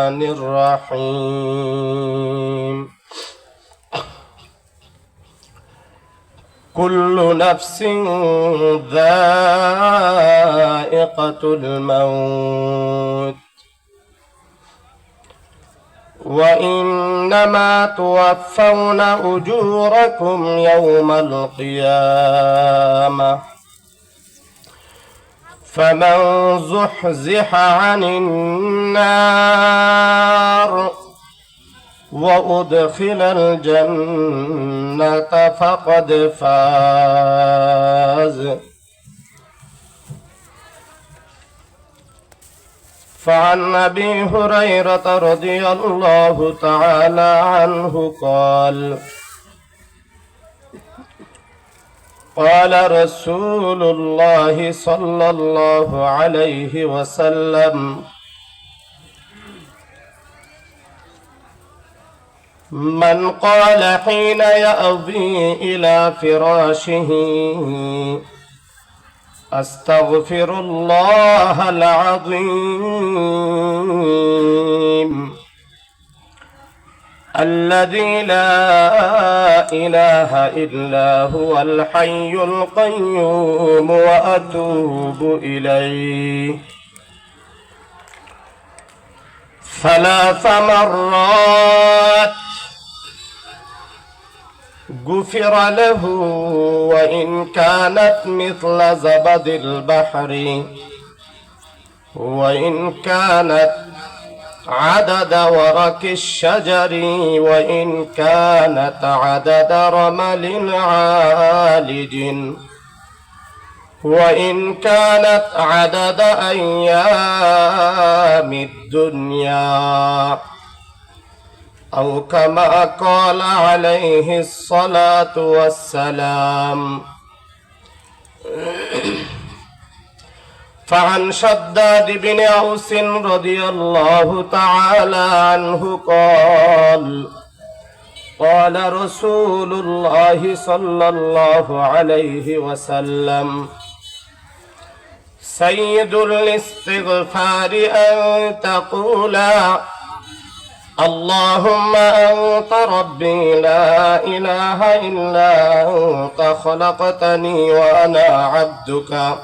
الرحمن الرحيم كل نفس ذائقة الموت وإنما توفون أجوركم يوم القيامة فمن زحزح عن النار وأدخل الجنة فقد فاز. فعن أبي هريرة رضي الله تعالى عنه قال قال رسول الله صلى الله عليه وسلم من قال حين يأوي إلى فراشه أستغفر الله العظيم الذي لا إله إلا هو الحي القيوم وأتوب إليه 3 مرات غفر له وإن كانت مثل زبد البحر وإن كانت عدد ورق الشجر وإن كانت عدد رمل عالج وإن كانت عدد أيام الدنيا أو كما قال عليه الصلاة والسلام. فعن شداد بن أوس رضي الله تعالى عنه قال قال رسول الله صلى الله عليه وسلم سيد الاستغفار أن تقول اللهم أنت ربي لا إله إلا أنت خلقتني وأنا عبدك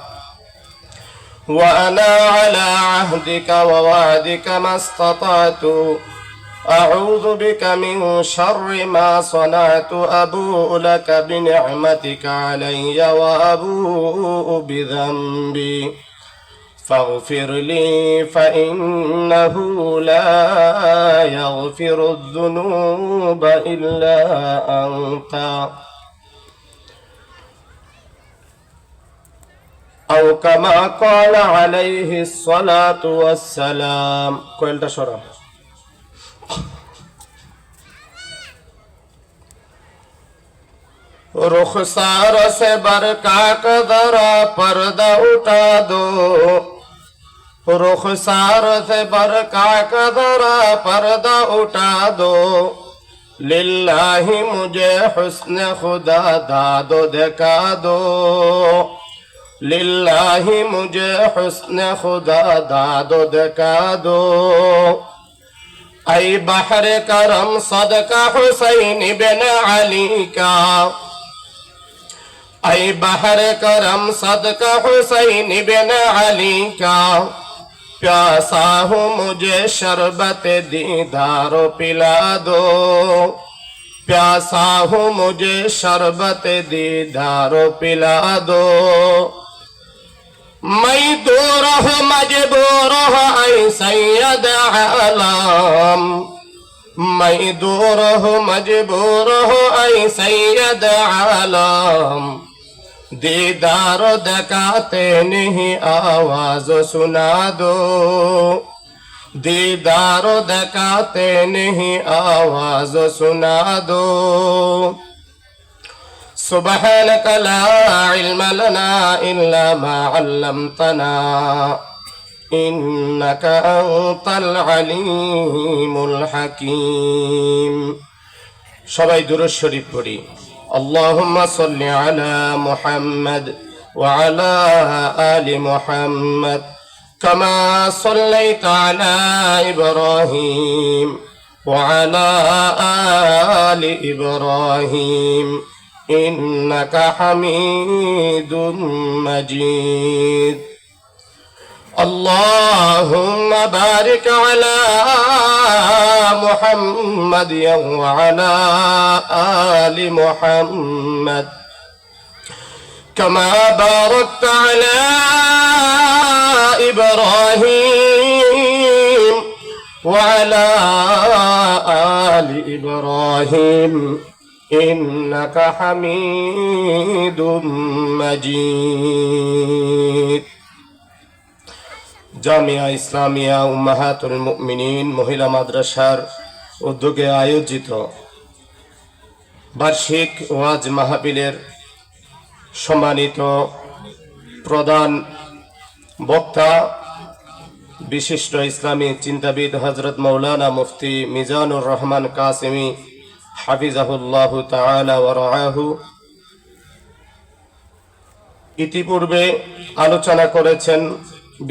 وأنا على عهدك ووعدك ما استطعت أعوذ بك من شر ما صنعت أبوء لك بنعمتك علي وأبوء بذنبي فاغفر لي فإنه لا يغفر الذنوب إلا أنت أو كما قال عليه الصلاة والسلام. كويلটা সরা रुखसार से बरका का दरा पर्दा उठा दो रुखसार से बरका का दरा पर्दा उठा दो लिल्लाही मुझे हुस्न खुदा दादो दिखा दो लिल्लाही मुझे हुस्न खुदा दादो दिखा दो ऐ बहर करम सदका हुसैन बिन अली का ऐ बहर करम सदका हुसैन बिन अली का प्यासा हूँ मुझे शरबत दीदार पिला दो प्यासा हूँ मुझे शरबत दीदार पिला दो मैं दूर हूँ मजबूर हूँ ऐ सैयद आलम मैं दूर हूँ मजबूर हूँ ऐ सैयद आलम दीदार दिखाते नहीं आवाज सुना दो दीदार दिखाते नहीं आवाज सुना दो सुबहानक ला इल्म लना इल्ला मा अल्लमतना इन्नका अंतल अलीमुल हकीम। सबाई दुरूद शरीफ पढ़ी। अल्लाहुम्मा सल्लि अला मुहम्मद व अला आलि मुहम्मद كما صليت على إبراهيم وعلى آل إبراهيم إنك حميد مجيد اللهم بارك على محمد وعلى آل محمد كما باركت على إبراهيم وعلى آل إبراهيم إنك حميد مجيد জামিয়া ইসলামিয়া উম্মাহাতুল মুমিনিন মহিলা মাদ্রাসার উদ্যোগে আয়োজিত বার্ষিক ওয়াজ মাহফিলের সম্মানিত প্রধান বক্তা বিশিষ্ট ইসলামী চিন্তাবিদ হযরত মাওলানা মুফতি মিজানুর রহমান কাসেমি হাফিজাহুল্লাহু তাআলা ওয়া রাআহু ইতিপূর্বে আলোচনা করেছেন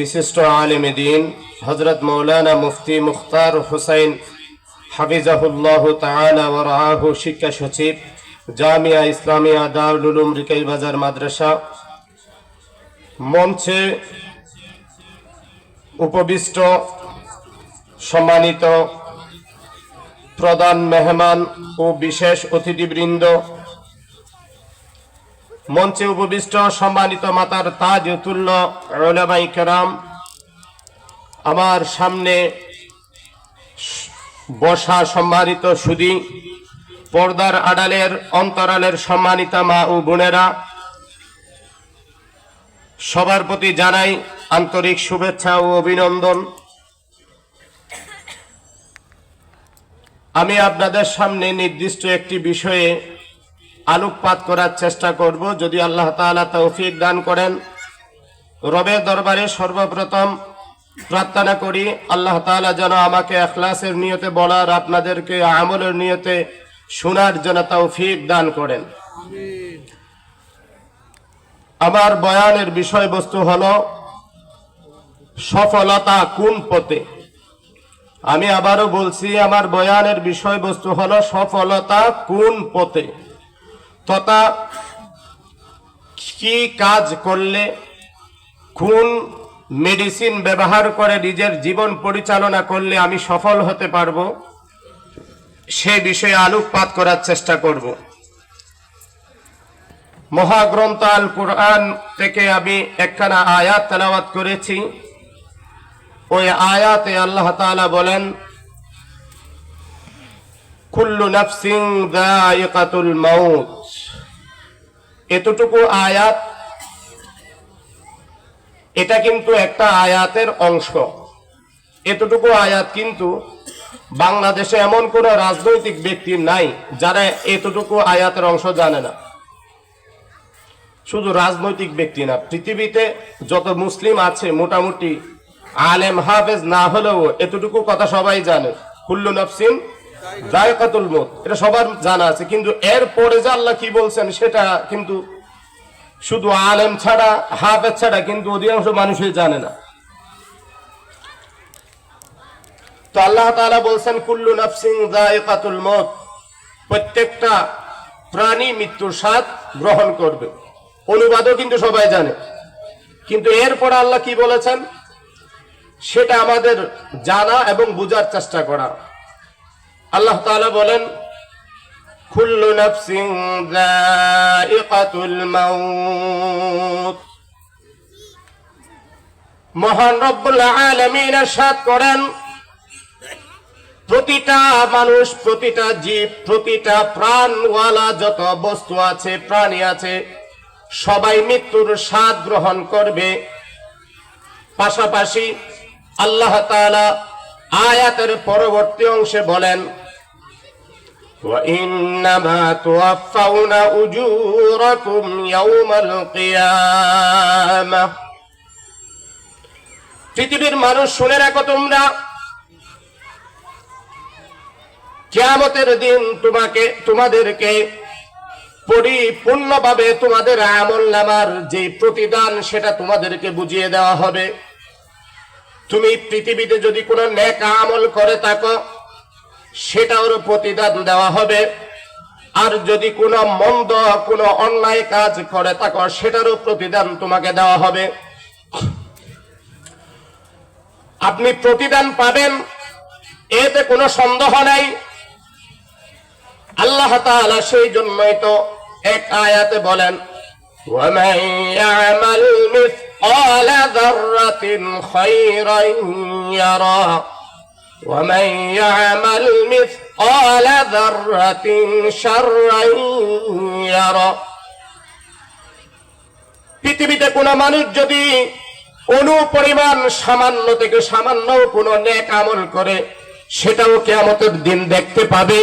বিশিষ্ট আলেম দ্বীন হযরত মাওলানা মুফতি মুখতার হুসাইন হাফিজাহুল্লাহু তাআলা ওয়া রাআহু শিক্ষা সচিব জামিয়া ইসলামিয়া দারুল উলুম রিকাই বাজার মাদ্রাসা। মঞ্চে উপবিষ্ট সম্মানিত প্রধান মেহমান ও বিশেষ অতিথিবৃন্দ, মঞ্চে উপবিষ্ট সম্মানিত মাতার তাজ তুল্য উলামায়ে কেরাম, আমার সামনে বসা সম্মানিত সুধী, পর্দার আড়ালের অন্তরালের সম্মানিতা মা ও বোনেরা, সবার প্রতি জানাই আন্তরিক শুভেচ্ছা ও অভিনন্দন। আমি আপনাদের সামনে নির্দিষ্ট একটি বিষয়ে আলোকপাত করার চেষ্টা করব, যদি আল্লাহ তাআলা তৌফিক দান করেন। রবের দরবারে সর্বপ্রথম প্রার্থনা করি আল্লাহ তাআলা যেন আমাকে ইখলাসের নিয়তে বলার, আপনাদেরকে আমলের নিয়তে শোনার জন্য তৌফিক দান করেন। আমার বয়ানের বিষয়বস্তু হলো সফলতা কোন পথে। আমি আবারও বলছি, আমার বয়ানের বিষয়বস্তু হলো সফলতা কোন পথে, তথা কি কাজ করলে, কোন মেডিসিন ব্যবহার করে নিজের জীবন পরিচালনা করলে আমি সফল হতে পারবো, সে বিষয়ে আলোকপাত করার চেষ্টা করব। মহাগ্রন্থ আল কুরআন থেকে আমি একখানা আয়াত তেলাওয়াত করেছি। ওই আয়াতে আল্লাহ তাআলা বলেন, কুল্লু নাফসিন যায়িকাতুল মাউত। এতটুকু আয়াত, এটা কিন্তু একটা আয়াতের অংশ। এতটুকু আয়াত কিন্তু বাংলাদেশে এমন কোন রাজনৈতিক ব্যক্তি নাই যারা এতটুকু আয়াতের অংশ জানে না। শুধু রাজনৈতিক ব্যক্তি না, পৃথিবীতে যত মুসলিম আছে মোটামুটি আলেম হাফেজ না হলেও এতটুকু কথা সবাই জানে, কুল্লু নাফসিন যায়িকাতুল মউত, এটা সবার জানা আছে। কিন্তু এরপরে যে আল্লাহ কি বলছেন সেটা কিন্তু শুধু আলেম ছাড়া, হাফেজ ছাড়া কিন্তু অধিকাংশ মানুষই জানে না। তো আল্লাহ তাআলা বলছেন কুল্লু নাফসিন যায়িকাতুল মউত, প্রত্যেকটা প্রাণী মৃত্যুর স্বাদ গ্রহণ করবে। অনুবাদও কিন্তু সবাই জানে, কিন্তু এরপর আল্লাহ কি বলেছেন সেটা আমাদের জানা এবং বোঝার চেষ্টা করা। আল্লাহ তাআলা বলেন, কুল্লু নাফসিন যায়িকাতুল মাউত। মহান রব্বুল আলামিন ইরশাদ করেন, প্রতিটা মানুষ, প্রতিটা জীব, প্রতিটা প্রাণওয়ালা যত বস্তু আছে, প্রাণী আছে, সবাই মৃত্যুর স্বাদ গ্রহণ করবে। পাশাপাশি আল্লাহ তাআলা আয়াতের পরবর্তী অংশে বলেন, ওয়া ইন্নামা তুওয়াফাউনা উজুরাকুম ইয়াওমাল কিয়ামাহ। পৃথিবীর মানুষ শুনে রাখো, তোমরা কিয়ামতের দিন তোমাদেরকে পরিপূর্ণভাবে তোমাদের আমলনামার যে প্রতিদান সেটা তোমাদেরকে বুঝিয়ে দেওয়া হবে। তুমি পৃথিবীতে যদি কোনো নেক আমল করে থাকো সেটার প্রতিদান দেওয়া হবে, আর যদি কোনো মন্দ কোনো অন্যায় কাজ করে থাকো সেটারও প্রতিদান তোমাকে দেওয়া হবে। আপনি প্রতিদান পাবেন, এতে কোনো সন্দেহ নাই। আল্লাহ তাআলা সেই জন্যই তো এক আয়াতে বলেন, وَمَن يَعْمَلْ مِثْقَالَ ذَرَّةٍ خَيْرًا يَرَهُ وَمَن يَعْمَلْ مِثْقَالَ ذَرَّةٍ شَرًّا يَرَهُ। পৃথিবীতে কোনো মানুষ যদি অনুপরিমাণ সামান্য থেকে সামান্য কোনো নেক আমল করে সেটাও কিয়ামতের দিন দেখতে পাবে।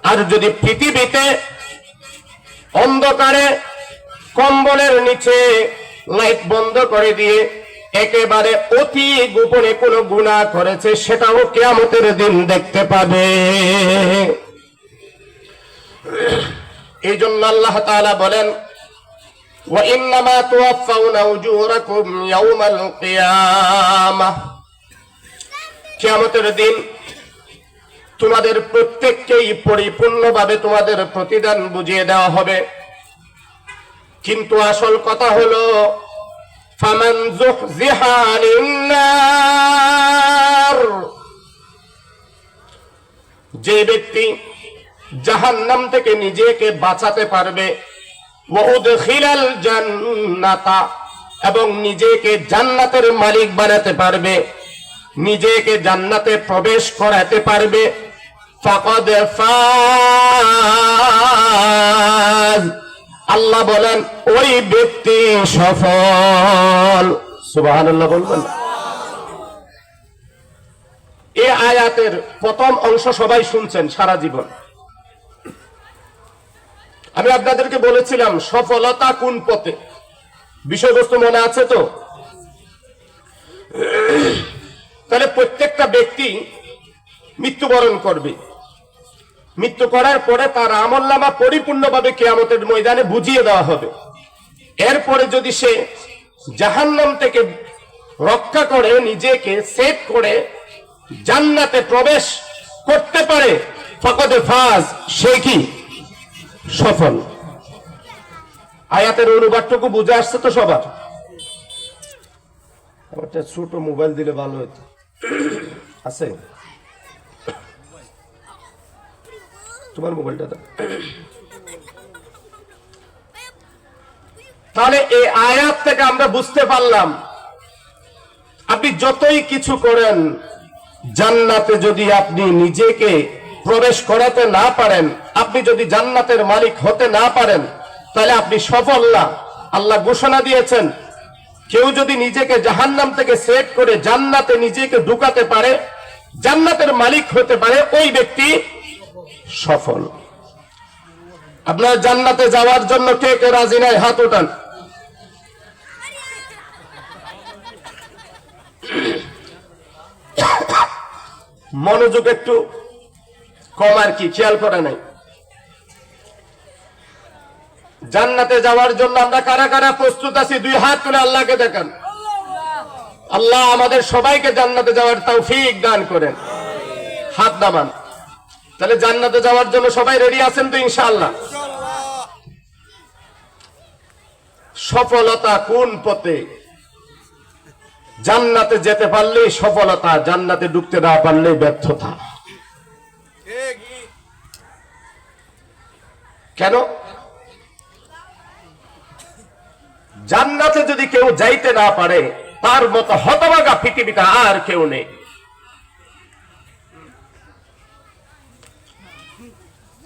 আর যদি পৃথিবীতে অন্ধকারে কম্বলের নিচে লাইট বন্ধ করে দিয়ে একেবারে অতি গোপনে কোনো গুনাহ করেছে সেটাও কিয়ামতের দিন দেখতে পাবে। এই জন্য আল্লাহ তাআলা বলেন, وَإِنَّمَا تُوَفَّوْنَ أُجُورَكُمْ يَوْمَ الْقِيَامَةِ। কিয়ামতের দিন তোমাদের প্রত্যেককেই পরিপূর্ণভাবে তোমাদের প্রতিদান বুঝিয়ে দেওয়া হবে। কিন্তু আসল কথা হলো, ফামান যুহজিহা আনিন নার, যে ব্যক্তি জাহান্নাম থেকে নিজেকে বাঁচাতে পারবে, ওয়া উদখিলাল জান্নাতা, এবং নিজেকে জান্নাতের মালিক বানাতে পারবে, নিজেকে জান্নাতে প্রবেশ করাতে পারবে, ফাকাদ ফাজ, আল্লাহ বলেন ওই ব্যক্তি সফল। সুবহানাল্লাহ বলবেন। এই আয়াতের প্রথম অংশ সবাই শুনছেন সারা জীবন। আমি আপনাদেরকে বলেছিলাম সফলতা কোন পথে, বিষয়বস্তু মনে আছে তো? তাহলে প্রত্যেকটা ব্যক্তি মৃত্যুবরণ করবে, মৃত্যু করার পরে তার আমলনামা পরিপূর্ণভাবে কিয়ামতের ময়দানে বুঝিয়ে দেওয়া হবে। এরপরে যদি সে জাহান্নাম থেকে রক্ষা করে নিজেকে সেভ করে জান্নাতে প্রবেশ করতে পারে, ফাকাদ ফাজ, সে কি সফল। আয়াতের অনুবাদটুকু বুঝে আসছে তো সবার? একটা ছোট মোবাইল দিলে ভালো হতো। আছে তোমার মোবাইলটা? তাহলে এই আয়াত থেকে আমরা বুঝতে পারলাম, আপনি যতই কিছু করেন জান্নাতে যদি আপনি নিজেকে প্রবেশ করাতে না পারেন, আপনি যদি জান্নাতের মালিক হতে না পারেন, তাহলে আপনি সফল না। আল্লাহ ঘোষণা দিয়েছেন, কেউ যদি নিজেকে জাহান্নাম থেকে সেভ করে জান্নাতে নিজেকে ঢুকাতে পারে, জান্নাতের মালিক হতে পারে, ওই ব্যক্তি সফল। আপনার জান্নাতে যাওয়ার জন্য কে কে রাজি নাই? হাত ওঠান। মনোযোগ একটু কম আর কি, খেয়াল করে নাই। জান্নাতে যাওয়ার জন্য আমরা কারা কারা প্রস্তুত আছি? দুই হাত তুলে আল্লাহকে দেখান। আল্লাহ আমাদের সবাইকে জান্নাতে যাওয়ার তৌফিক দান করেন। হাত নামান। তাহলে জান্নাতে যাওয়ার জন্য সবাই রেডি আছেন তো ইনশাআল্লাহ? সফলতা কোন পথে? জান্নাতে যেতে পারলেই সফলতা, জান্নাতে ঢুকতে না পারলে ব্যর্থতা। কেন? জান্নাতে যদি কেউ যাইতে না পারে, তার মতো হতভাগা পৃথিবীতে আর কেউ নেই।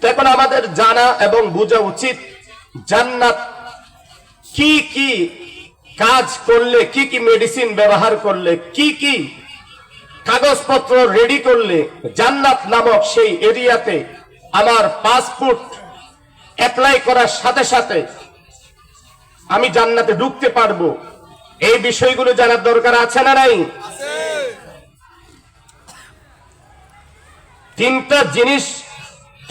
এখন আমাদের জানা এবং বোঝা উচিত জান্নাত কি কি কাজ করলে, কি কি মেডিসিন ব্যবহার করলে, কি কি কাগজপত্র রেডি করলে জান্নাত নামক সেই এরিয়াতে আমার পাসপোর্ট অ্যাপ্লাই করার সাথে সাথে আমি জান্নাতে ঢুকতে পারবো। এই বিষয়গুলো জানার দরকার আছে না নাই? তিনটা জিনিস,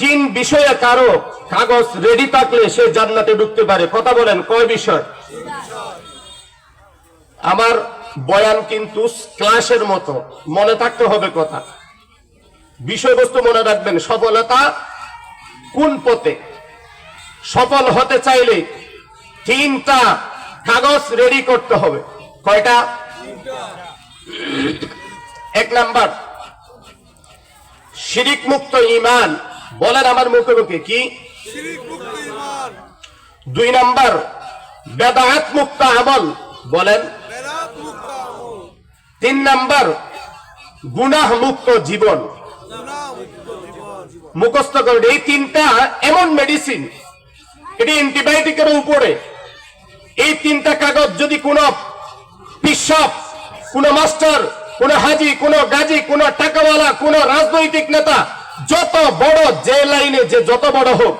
তিন বিষয়ে কারো কাগজ রেডি থাকলে সে জান্নাতে ঢুকতে পারে। কথা বলেন, কয় বিষয়? আমার বয়ান কিন্তু ক্লাসের মতো, মনে থাকতে হবে কথা, বিষয়বস্তু মনে রাখবেন। সফলতা কোন পথে? সফল হতে চাইলে 3টা কাগজ রেডি করতে হবে। কয়টা? 1 নাম্বার শিরিক মুক্ত ঈমান। বলেন আমার মুখে মুখে কি? 2 নাম্বার বেদাত মুক্ত আমল। বলেন। 3 নাম্বার গুনাহ মুক্ত জীবন। মুখস্থ করেন। এই 3টা এমন মেডিসিন, এটি অ্যান্টিবায়োটিকের উপরে। এই 3টা কাগজ যদি কোন বিশপ, কোন মাস্টার, কোন হাজি, কোন গাজী, কোন টাকাওয়ালা, কোন রাজনৈতিক নেতা, যত বড় যে লাইনে যে যত বড় হোক,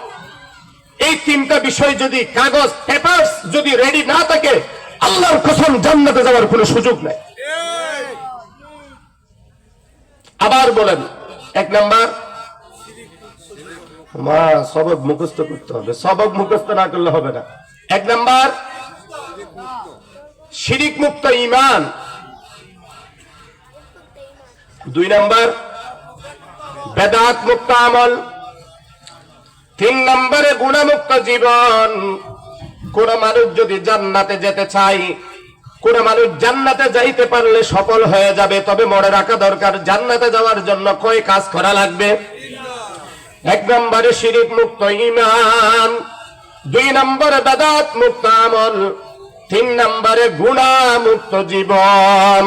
এই 3টা বিষয় যদি কাগজ পেপারস যদি রেডি না থাকে, আল্লাহর কসম জান্নাতে যাওয়ার কোনো সুযোগ নাই। আবার বলেন। 1 নাম্বার সবক মুখস্থ করতে হবে, সবক মুখস্থ না করলে হবে না। 1 নাম্বার শিরিক মুক্ত ঈমান। 2 নাম্বার বেদাত মুক্ত আমল। 3 নম্বরে গুণামুক্ত জীবন। কোন মানুষ যদি জান্নাতে যেতে চায়, কোন মানুষ জান্নাতে যাইতে পারলে সফল হয়ে যাবে, তবে মনে রাখা দরকার জান্নাতে যাওয়ার জন্য কয় কাজ করা লাগবে? 1 নম্বরে শিরিক মুক্ত ঈমান, 2 নম্বরে বেদাত মুক্ত আমল, 3 নম্বরে গুণামুক্ত জীবন।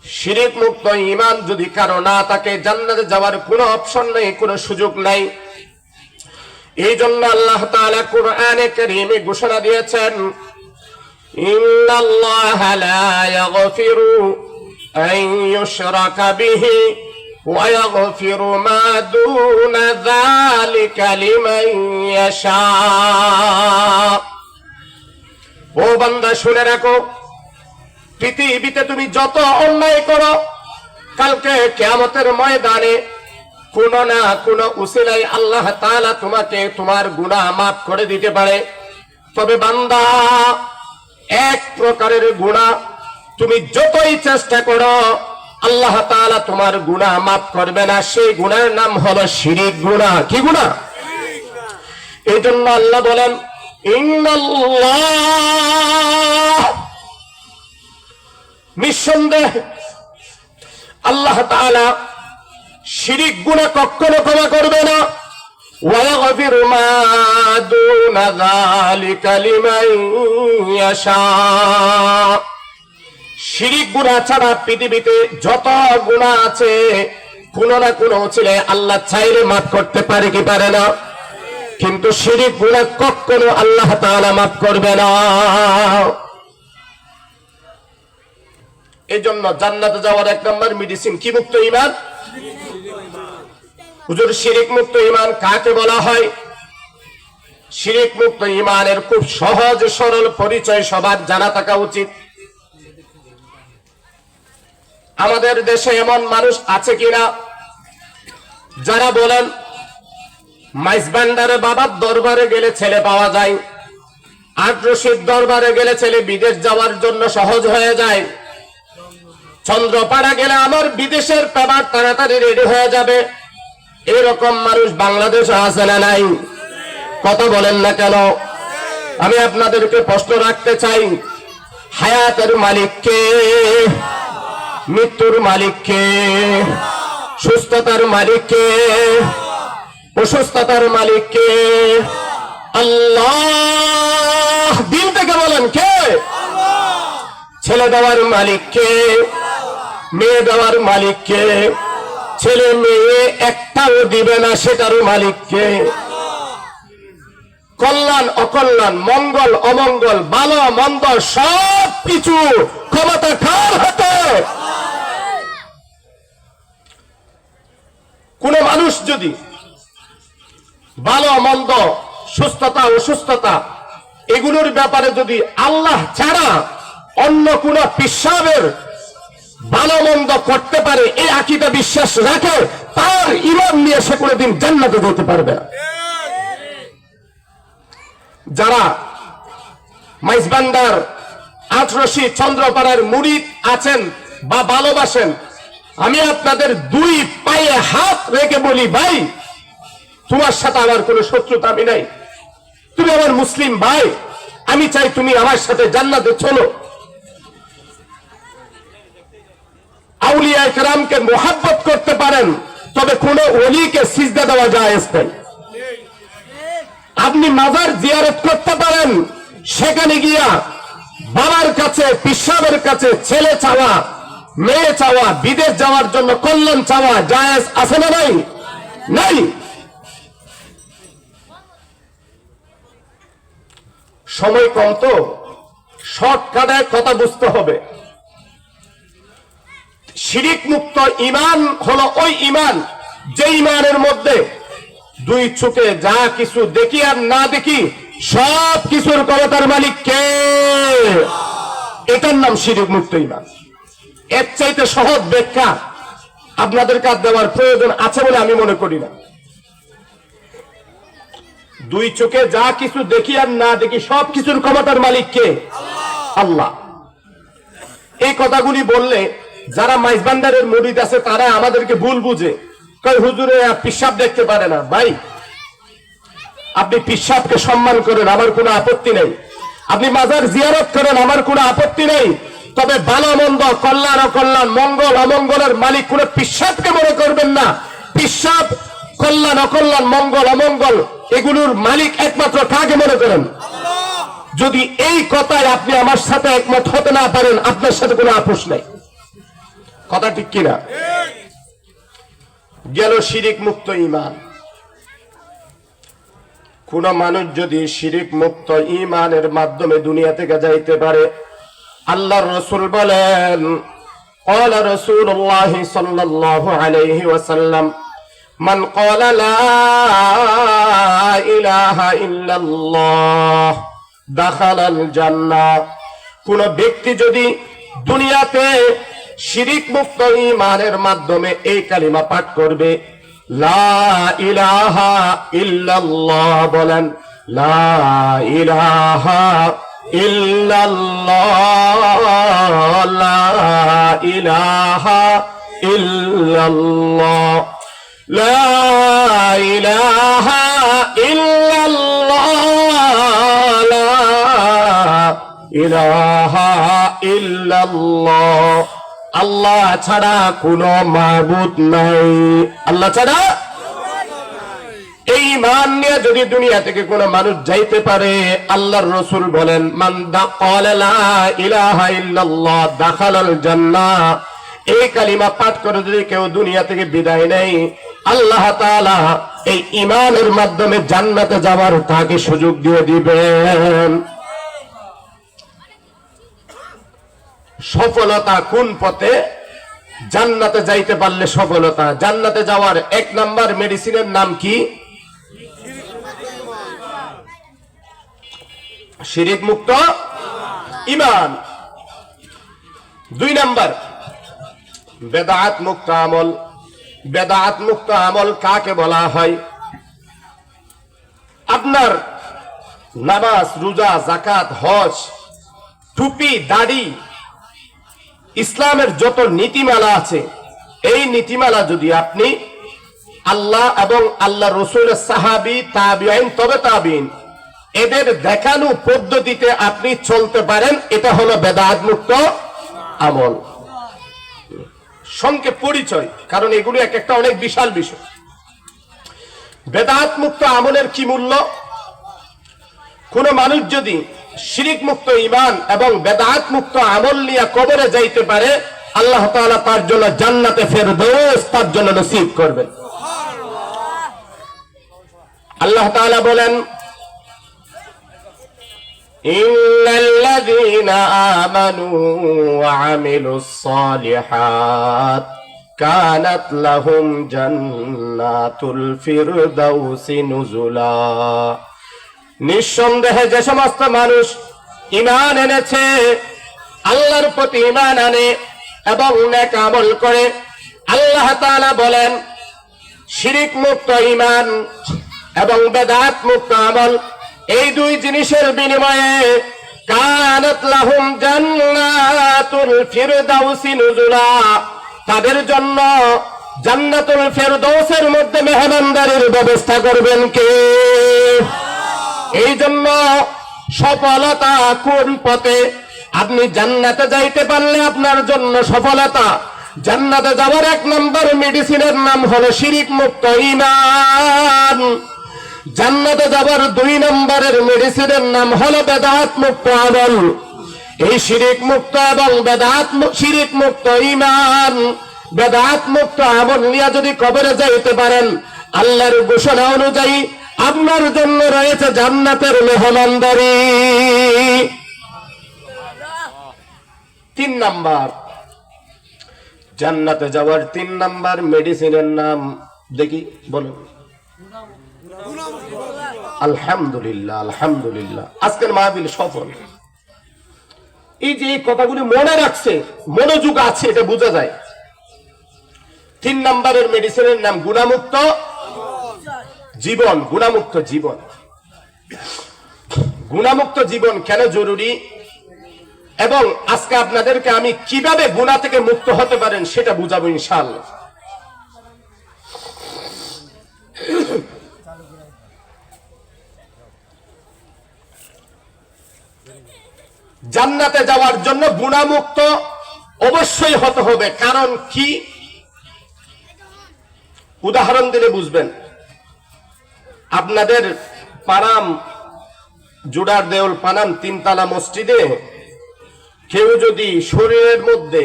শিরিক মুক্ত ঈমান যদি কারো না থাকে, জান্নাতে যাওয়ার কোনো অপশন নেই, কোনো সুযোগ নাই। এই জন্য আল্লাহ তাআলা কুরআনে কারীমে ঘোষণা দিয়েছেন, ইন্নাল্লাহা লা ইয়াগফিরু আন ইউশরাকা বিহি ওয়া ইয়াগফিরু মা দুনা যালিকা লিমান ইয়াশা। ও বান্দা শুনে রাখো, পৃথিবীতে তুমি যত অন্যায় করো, কালকে কিয়ামতের ময়দানে কোন না কোন উসিলায় আল্লাহ তাআলা তোমাকে তোমার গুনাহ মাফ করে দিতে পারে। তবে বান্দা, এক প্রকারের গুনাহ তুমি যতই চেষ্টা করো, আল্লাহ তাআলা তোমার গুনাহ মাফ করবে না। সেই গুনাহের নাম হলো শিরিক গুনাহ। কি গুনাহ? এই জন্য আল্লাহ বলেন, ইন্নাল্লাহ, নিঃসন্দেহ আল্লাহ তাআলা শিরিক গুনাহ কখনো ক্ষমা করবে না। ওয়া ইয়াগফিরু মা দুনা যালিকা লিমান ইয়াশা। শিরিক গুনাহ ছাড়া পৃথিবীতে যত গুনাহ আছে, কোন না কোন ছেলে আল্লাহ চাইলে মাফ করতে পারে কি পারে না? কিন্তু শিরিক গুনাহ কখনো আল্লাহ তাআলা মাফ করবে না। এই জন্য জান্নাতে যাওয়ার 1 নম্বর মেডিসিন কি? মুক্ত ঈমান। হুজুর, শিরিক মুক্ত ঈমান কাকে বলা হয়? শিরিক মুক্ত ঈমানের খুব সহজ সরল পরিচয় সবার জানা থাকা উচিত। আমাদের দেশে এমন মানুষ আছে কিনা যারা বলেন, মাইজবান্ডারে বাবার দরবারে গেলে ছেলে পাওয়া যায়, আটরশির দরবারে গেলে ছেলে বিদেশ যাওয়ার জন্য সহজ হয়ে যায়, চন্দ্রপাড়া গেলে আমার বিদেশের পেপার তাড়াতাড়ি রেডি হয়ে যাবে। এরকম মানুষ বাংলাদেশে আছে না নাই? কথা বলেন না কেন? আমি আপনাদেরকে প্রশ্ন রাখতে চাই, হায়াতের মালিক কে? মৃত্যুর মালিক কে? সুস্থতার মালিক কে? অসুস্থতার মালিক কে? আল্লাহ। দিল থেকে বলেন কে? ছেলে দেওয়ার মালিক কে? মেয়ে দেওয়ার মালিক কে? ছেলে মেয়ে একটাও দিবে না, সেটারও মালিক কে? কল্যাণ অকল্যাণ, মঙ্গল অমঙ্গল, ভালো মন্দ সব কিছু ক্ষমতা কার হাতে? কোন মানুষ যদি ভালো মন্দ, সুস্থতা অসুস্থতা এগুলোর ব্যাপারে যদি আল্লাহ ছাড়া অন্য কোন পিশাবের ভালো মন্দ করতে পারে, এই আকীদা বিশ্বাস রাখে, তার ঈমান নিয়ে সে কোনোদিন জান্নাতে যেতে পারবে না। যারা মাইজবান্ডার আটরশি চন্দ্রপাড়ার মুরিদ আছেন বা ভালোবাসেন, আমি আপনাদের দুই পায়ে হাত রেখে বলি, ভাই তোমার সাথে আমার কোনো শত্রুতা আমি নাই, তুমি আমার মুসলিম ভাই, আমি চাই তুমি আমার সাথে জান্নাতে চলো। আউলিয়া ইকরামকে মোহাব্বত করতে পারেন, তবে কোন ওলিকে সিজদা দেওয়া জায়েজ নাই। আপনি মাজার জিয়ারত করতে পারেন, সেখানে গিয়া বাবার কাছে, পিসাবের কাছে ছেলে চাওয়া, মেয়ে চাওয়া, বিদেশ যাওয়ার জন্য কল্যাণ চাওয়া জায়েজ আছে না নাই? নাই। সময় কম তো শর্টকাটে কথা বুঝতে হবে। শিরিক মুক্ত ঈমান হলো ওই ঈমান যে ঈমানের মধ্যে দুই চোখে যা কিছু দেখি আর না দেখি সব কিছুর ক্ষমতার মালিক কে? এটার নাম শিরিক মুক্ত ঈমান। এর চাইতে সহজ ব্যাখ্যা আপনাদের কাছে দেওয়ার প্রয়োজন আছে বলে আমি মনে করি না। দুই চোখে যা কিছু দেখি আর না দেখি সব কিছুর ক্ষমতার মালিক কে? আল্লাহ। এই কথাগুলি বললে যারা মাইজবান্ডারের মুরিদ আছে তারা আমাদেরকে ভুল বুঝে, কয় হুজুরে পিশাব দেখতে পারে না। ভাই, আপনি পিশাবকে সম্মান করেন, আমার কোনো আপত্তি নেই। আপনি মাজার জিয়ারত করেন, আমার কোনো আপত্তি নেই। তবে ভালো মন্দ, কল্যাণ অকল্যাণ, মঙ্গল অমঙ্গলের মালিক কোন পিশাবকে মনে করবেন না। পিশাব, কল্যাণ অকল্যাণ, মঙ্গল অমঙ্গল এগুলোর মালিক একমাত্র কাকে মনে করেন? যদি এই কথায় আপনি আমার সাথে একমত হতে না পারেন, আপনার সাথে কোনো আপোষ নাই। কথা ঠিক কিনা? গেল শিরিক মুক্ত ঈমান। কোন মানুষ যদি শিরিক মুক্ত ঈমানের মাধ্যমে দুনিয়া থেকে যাইতে পারে, আল্লাহর রাসূল বলেন, قال رسول الله صلى الله عليه وسلم من قال لا إله إلا الله دخل الجنة। কোন ব্যক্তি যদি দুনিয়াতে শিরিক মুক্ত ঈমানের মাধ্যমে এই কালিমা পাঠ করবে, লা ইলাহা ইল্লাল্লাহ বলেন, লা ইলাহা ইল্লাল্লাহ, লা ইলাহা ইল্লাল্লাহ, লা ইলাহা ইল্লাল্লাহ, লা ইলাহা ইল্লাল্লাহ, আল্লাহ ছাড়া কোনো মাবুদ নাই, আল্লাহ ছাড়া। এই ঈমান নিয়ে যদি দুনিয়া থেকে কোনো মানুষ যাইতে পারে, আল্লাহর রাসূল বলেন, মান ক্বালা লা ইলাহা ইল্লাল্লাহ দাখালাল জান্নাহ। এই কালিমা পাঠ করে যদি কেউ দুনিয়া থেকে বিদায় নেয়, আল্লাহ তাআলা এই ঈমানের মাধ্যমে জান্নাতে যাওয়ার তাকে সুযোগ দিয়ে দিবেন। সফলতা কোন পথে? জান্নাতে যাইতে পারলে সফলতা। জান্নাতে যাওয়ার এক নাম্বার মেডিসিনের নাম কি? শিরিক মুক্ত ঈমান। দুই নাম্বার বেদাত মুক্ত আমল। বেদাত মুক্ত আমল কাকে বলা হয়? আপনার নামাজ, রোজা, যাকাত, হজ, টুপি, দাড়ি, ইসলামের যত নীতিমালা আছে, এই নীতিমালা যদি আপনি আল্লাহ এবং আল্লাহ রাসূলের সাহাবী, তাবিঈন, তবে তাবিঈন এদের দেখানো পদ্ধতিতে আপনি চলতে পারেন, এটা হলো বেদাত মুক্ত আমল। সংক্ষেপ পরিচয়, কারণ এগুলো এক একটা অনেক বিশাল বিষয়। বেদাত মুক্ত আমলের কি মূল্য? কোন মানুষ যদি শিরিক মুক্ত ঈমান এবং বেদাত মুক্ত আমল নিয়ে কবরে যাইতে পারে, আল্লাহ তাআলা তার জন্য জান্নাতে ফেরদৌস তার জন্য নসিব করবেন। আল্লাহ তাআলা বলেন, ইন্নাল্লাযীনা আমানু ওয়া আমিলুস সালিহাত কানাত লাহুম জান্নাতুল ফিরদাউসি নুজুলা। নিঃসন্দেহে যে সমস্ত মানুষ ঈমান এনেছে, আল্লাহর প্রতি ঈমান আনে এবং নেক আমল করে, আল্লাহ তাআলা বলেন শিরিক মুক্ত ঈমান এবং বেদাত মুক্ত আমল, এই দুই জিনিসের বিনিময়ে কানাত লাহুম জান্নাতুল ফিরদাউসি নুজুলা, তাদের জন্য জান্নাতুল ফেরদৌসের মধ্যে মেহমানদারির ব্যবস্থা করবেন কে? এই জন্য সফলতা কোন পথে? আপনি জান্নাতে যাইতে পারলে আপনার জন্য সফলতা। জান্নাতে যাওয়ার 1 নম্বর মেডিসিনের নাম হলো শিরিক মুক্ত ঈমান। জান্নাতে যাওয়ার 2 নম্বরের মেডিসিনের নাম হলো বেদাত মুক্ত আমল। এই শিরিক মুক্ত এবং শিরিক মুক্ত ঈমান, বেদাত মুক্ত আমল নিয়ে যদি কবরে যাইতে পারেন, আল্লাহর ঘোষণা অনুযায়ী আপনার জন্য রয়েছে জান্নাতের মেহমানদারি। 3 নাম্বার, জান্নাতে যাওয়ার 3 নাম্বার মেডিসিনের নাম দেখি বলেন। আলহামদুলিল্লাহ, আলহামদুলিল্লাহ, আজকের মাহফিল সফল। এই যে এই কথাগুলি মনে রাখছে, মনোযোগ আছে, এটা বোঝা যায়। 3 নাম্বারের মেডিসিনের নাম গুনাহমুক্ত জীবন। গুনাহমুক্ত জীবন, গুনাহমুক্ত জীবন কেন জরুরি এবং আজকে আপনাদেরকে আমি কিভাবে গুনাহ থেকে মুক্ত হতে পারেন সেটা বুঝাবো ইনশাআল্লাহ। জান্নাতে যাওয়ার জন্য গুনাহমুক্ত অবশ্যই হতে হবে। কারণ কি? উদাহরণ দিলে বুঝবেন। আপনাদের পানাম জুডার দেউল পানাম 3 তলা মসজিদে কেউ যদি শরীরের মধ্যে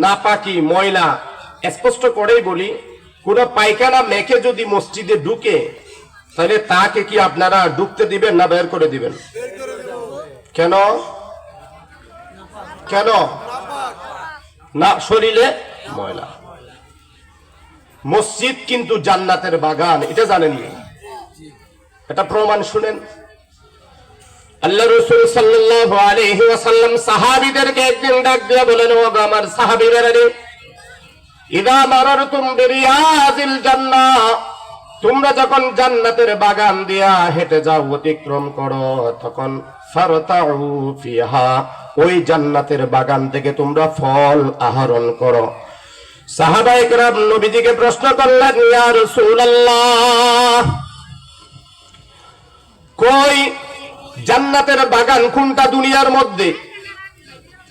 নাপাকি ময়লা, স্পষ্ট করেই বলি, কোন পায়খানা মেখে যদি মসজিদে ঢুকে, তাহলে তাকে কি আপনারা ঢুকতে দিবেন না বের করে দিবেন? কেন? কেন না? শরীরে ময়লা। মসজিদ কিন্তু জান্নাতের বাগান, এটা জানেননি? এটা প্রমাণ শুনেন। আল্লাহ রাসূল সাল্লাল্লাহু আলাইহি ওয়াসাল্লাম সাহাবীদেরকে একদিন ডাক দিয়ে বলেন, ও আমার সাহাবীরা রে, ইদা মারারতুম বিরিয়াজিল জান্নাহ, তোমরা যখন জান্নাতের বাগান দিয়া হেঁটে যাও, অতিক্রম করো, তখন ফারতাউ ফিহা, ওই জান্নাতের বাগান থেকে তোমরা ফল আহরণ করো। সাহাবায়ে কেরাম নবীজিকে প্রশ্ন করলেন, ইয়া রাসূলুল্লাহ, কই জান্নাতের বাগান কোনটা দুনিয়ার মধ্যে,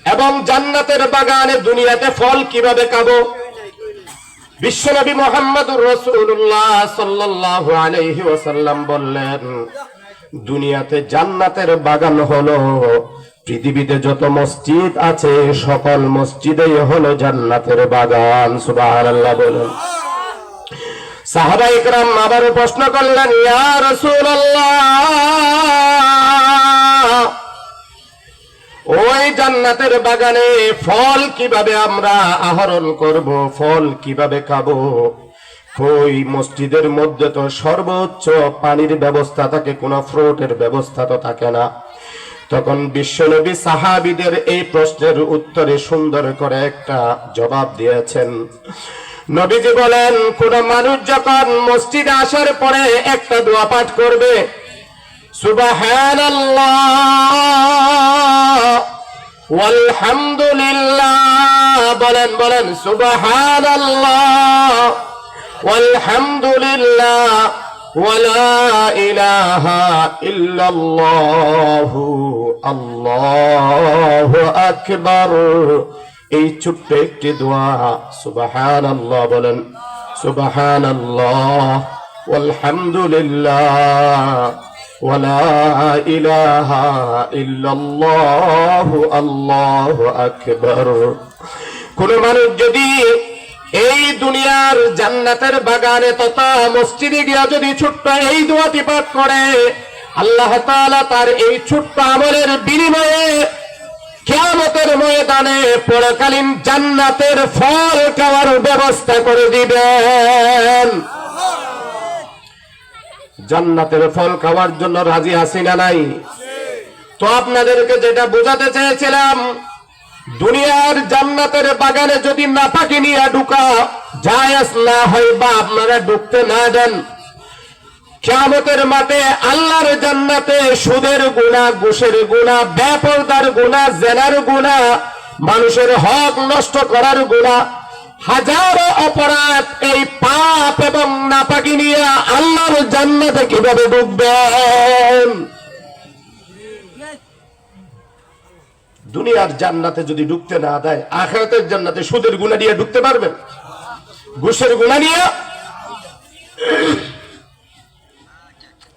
এবং জান্নাতের বাগানে দুনিয়াতে ফল কিভাবে খাবো? বিশ্বনবী মুহাম্মদুর রাসূলুল্লাহ সাল্লাল্লাহু আলাইহি ওয়াসাল্লাম বললেন, দুনিয়াতে জান্নাতের বাগান হলো পৃথিবীতে যত মসজিদ আছে সকল মসজিদেই হলো জান্নাতের বাগান। সুবহানাল্লাহ বলেন। সাহাবায়ে কেরাম আবারও প্রশ্ন করলেন, ইয়া রাসূলুল্লাহ, ওই জান্নাতের বাগানে ফল কিভাবে আমরা আহরণ করব, ফল কিভাবে খাবো? ওই মসজিদের মধ্যে তো সর্বোচ্চ পানির ব্যবস্থা থাকে, কোনো ফ্রুটের ব্যবস্থা তো থাকে না। তখন বিশ্বনবী সাহাবীদের এই প্রশ্নের উত্তরে সুন্দর করে একটা জবাব দিয়েছেন। নবীজি বলেন, কোন মানুষ যখন মসজিদে আসার পরে একটা দোয়া পাঠ করবে, সুবহানাল্লাহ ওয়ালহামদুলিল্লাহ, বলেন বলেন, সুবহানাল্লাহ ওয়ালহামদুলিল্লাহ ওয়ালা ইলাহা ইল্লাল্লাহু আল্লাহু আকবার, এই ছোট্ট একটি দোয়া, সুবহানাল্লাহ বলেন, সুবহানাল্লাহ ওয়ালহামদুলিল্লাহ ওয়ালা ইলাহা ইল্লাল্লাহু আল্লাহু আকবার। কোন মানুষ যদি এই দুনিয়ার জান্নাতের বাগানে তথা মসজিদে গিয়া যদি ছোট্ট এই দোয়াটি পাঠ করে, আল্লাহ তাআলা তার এই ছোট্ট আমলের বিনিময়ে কিয়ামতের ময়দানে পরকালীন জান্নাতের ফল খাওয়ার ব্যবস্থা করে দিবেন। জান্নাতের ফল খাওয়ার জন্য রাজি আছি না নাই? তো আপনাদেরকে যেটা বোঝাতে চেয়েছিলাম, দুনিয়ার জান্নাতের বাগানে যদি নাপাকি নিয়ে ঢুকা জায়েজ না হয় বা আপনারা ঢুকতে না দেন, কিয়ামতের মাঠে আল্লাহর জান্নাতে সুদের গুনাহ, ঘুষের গুনাহ, বেপরদার গুনাহ, জেনার গুনাহ, মানুষের হক নষ্ট করার গুনাহ, হাজারো অপরাধ, এই পাপ এবং নাপাকি নিয়ে আল্লাহর জান্নাতে কিভাবে ঢুকবেন? দুনিয়ার জান্নাতে যদি ঢুকতে না দেয়, আখিরাতের জান্নাতে সুদের গুনাহ নিয়ে ঢুকতে পারবেন? ঘুষের গুনাহ নিয়ে?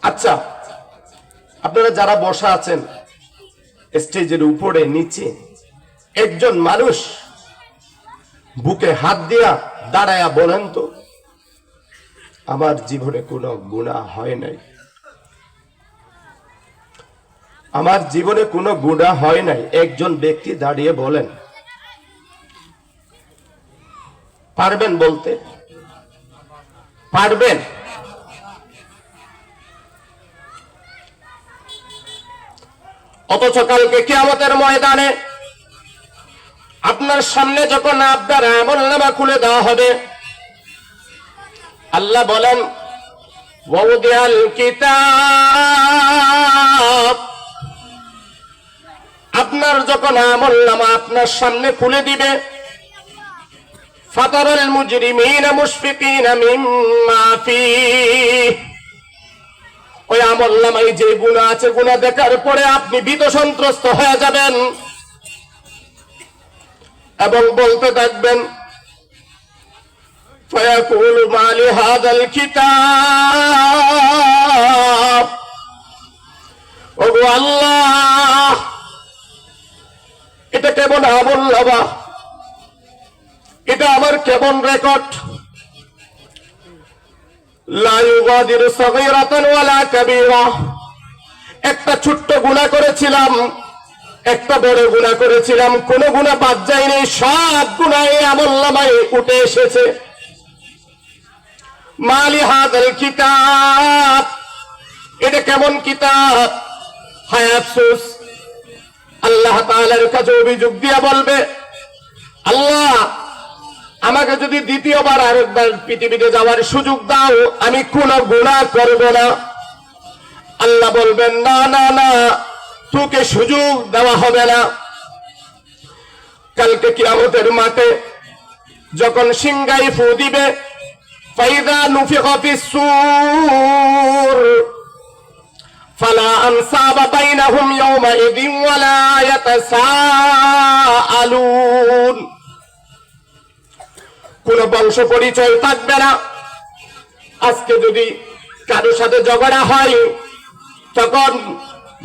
আচ্ছা, আপনারা যারা বসা আছেন স্টেজের উপরে নিচে, একজন মানুষ বুকে হাত দিয়া দাঁড়ায়া বলেন তো, আমার জীবনে কোনো গুনাহ হয় নাই, আমার জীবনে কোনো গুনাহ হয় নাই। একজন ব্যক্তি দাঁড়িয়ে বলেন, পারবেন বলতে? পারবেন? অথচ কালকে কিয়ামতের ময়দানে আপনার সামনে যখন আপনার আমলনামা খুলে দেওয়া হবে, আল্লাহ বলেন, ওয়াউদিয়াল কিতাব, আপনার যখন আমলনামা আপনার সামনে খুলে দিবে, ফাতারাল মুজরিমিনা মুশফিকিনা মিম্মা ফীহ, ওই আমলনামায় যে গুনাহ আছে, গুনাহ দেখার পরে আপনি ভীত সন্ত্রস্ত হয়ে যাবেন এবং বলতে থাকবেন, ফায়াকুলু মালি হাযাল কিতাব, ওগো আল্লাহ, এটা কেমন আমলনামা, এটা আমার কেমন রেকর্ড, লা ইউগাদিরু সাগীরাতান ওয়ালা কাবীরা, একটা ছোট্ট গুনাহ করেছিলাম, একটা বড় গুনাহ করেছিলাম, কোন গুনাহ বাদ যায়নি, সব গুনাহ এই আমলনামায় উঠে এসেছে। মালি হাযাল কিতাব, এটা কেমন কিতাব? হায় আফসোস, আল্লাহ তাআলার কাছে অভিযোগ দিয়া বলবে, আল্লাহ, আমাকে যদি দ্বিতীয়বার আরেকবার পৃথিবীতে যাওয়ার সুযোগ দাও, আমি কোন গুনাহ করব না। আল্লাহ বলবেন, না না না, তোকে সুযোগ দেওয়া হবে না। কালকে কিয়ামতের মাঠে যখন সিংহায় ফু দিবে, ফাইদা নুফিখা ফিস-সূর ফালা আনসাবা বাইনাহুম ইয়াওমাইযিন ওয়ালা ইয়াতাসাআলুন, কোন বংশ পরিচয় থাকবে না। আজকে যদি কারোর সাথে ঝগড়া হয়, তখন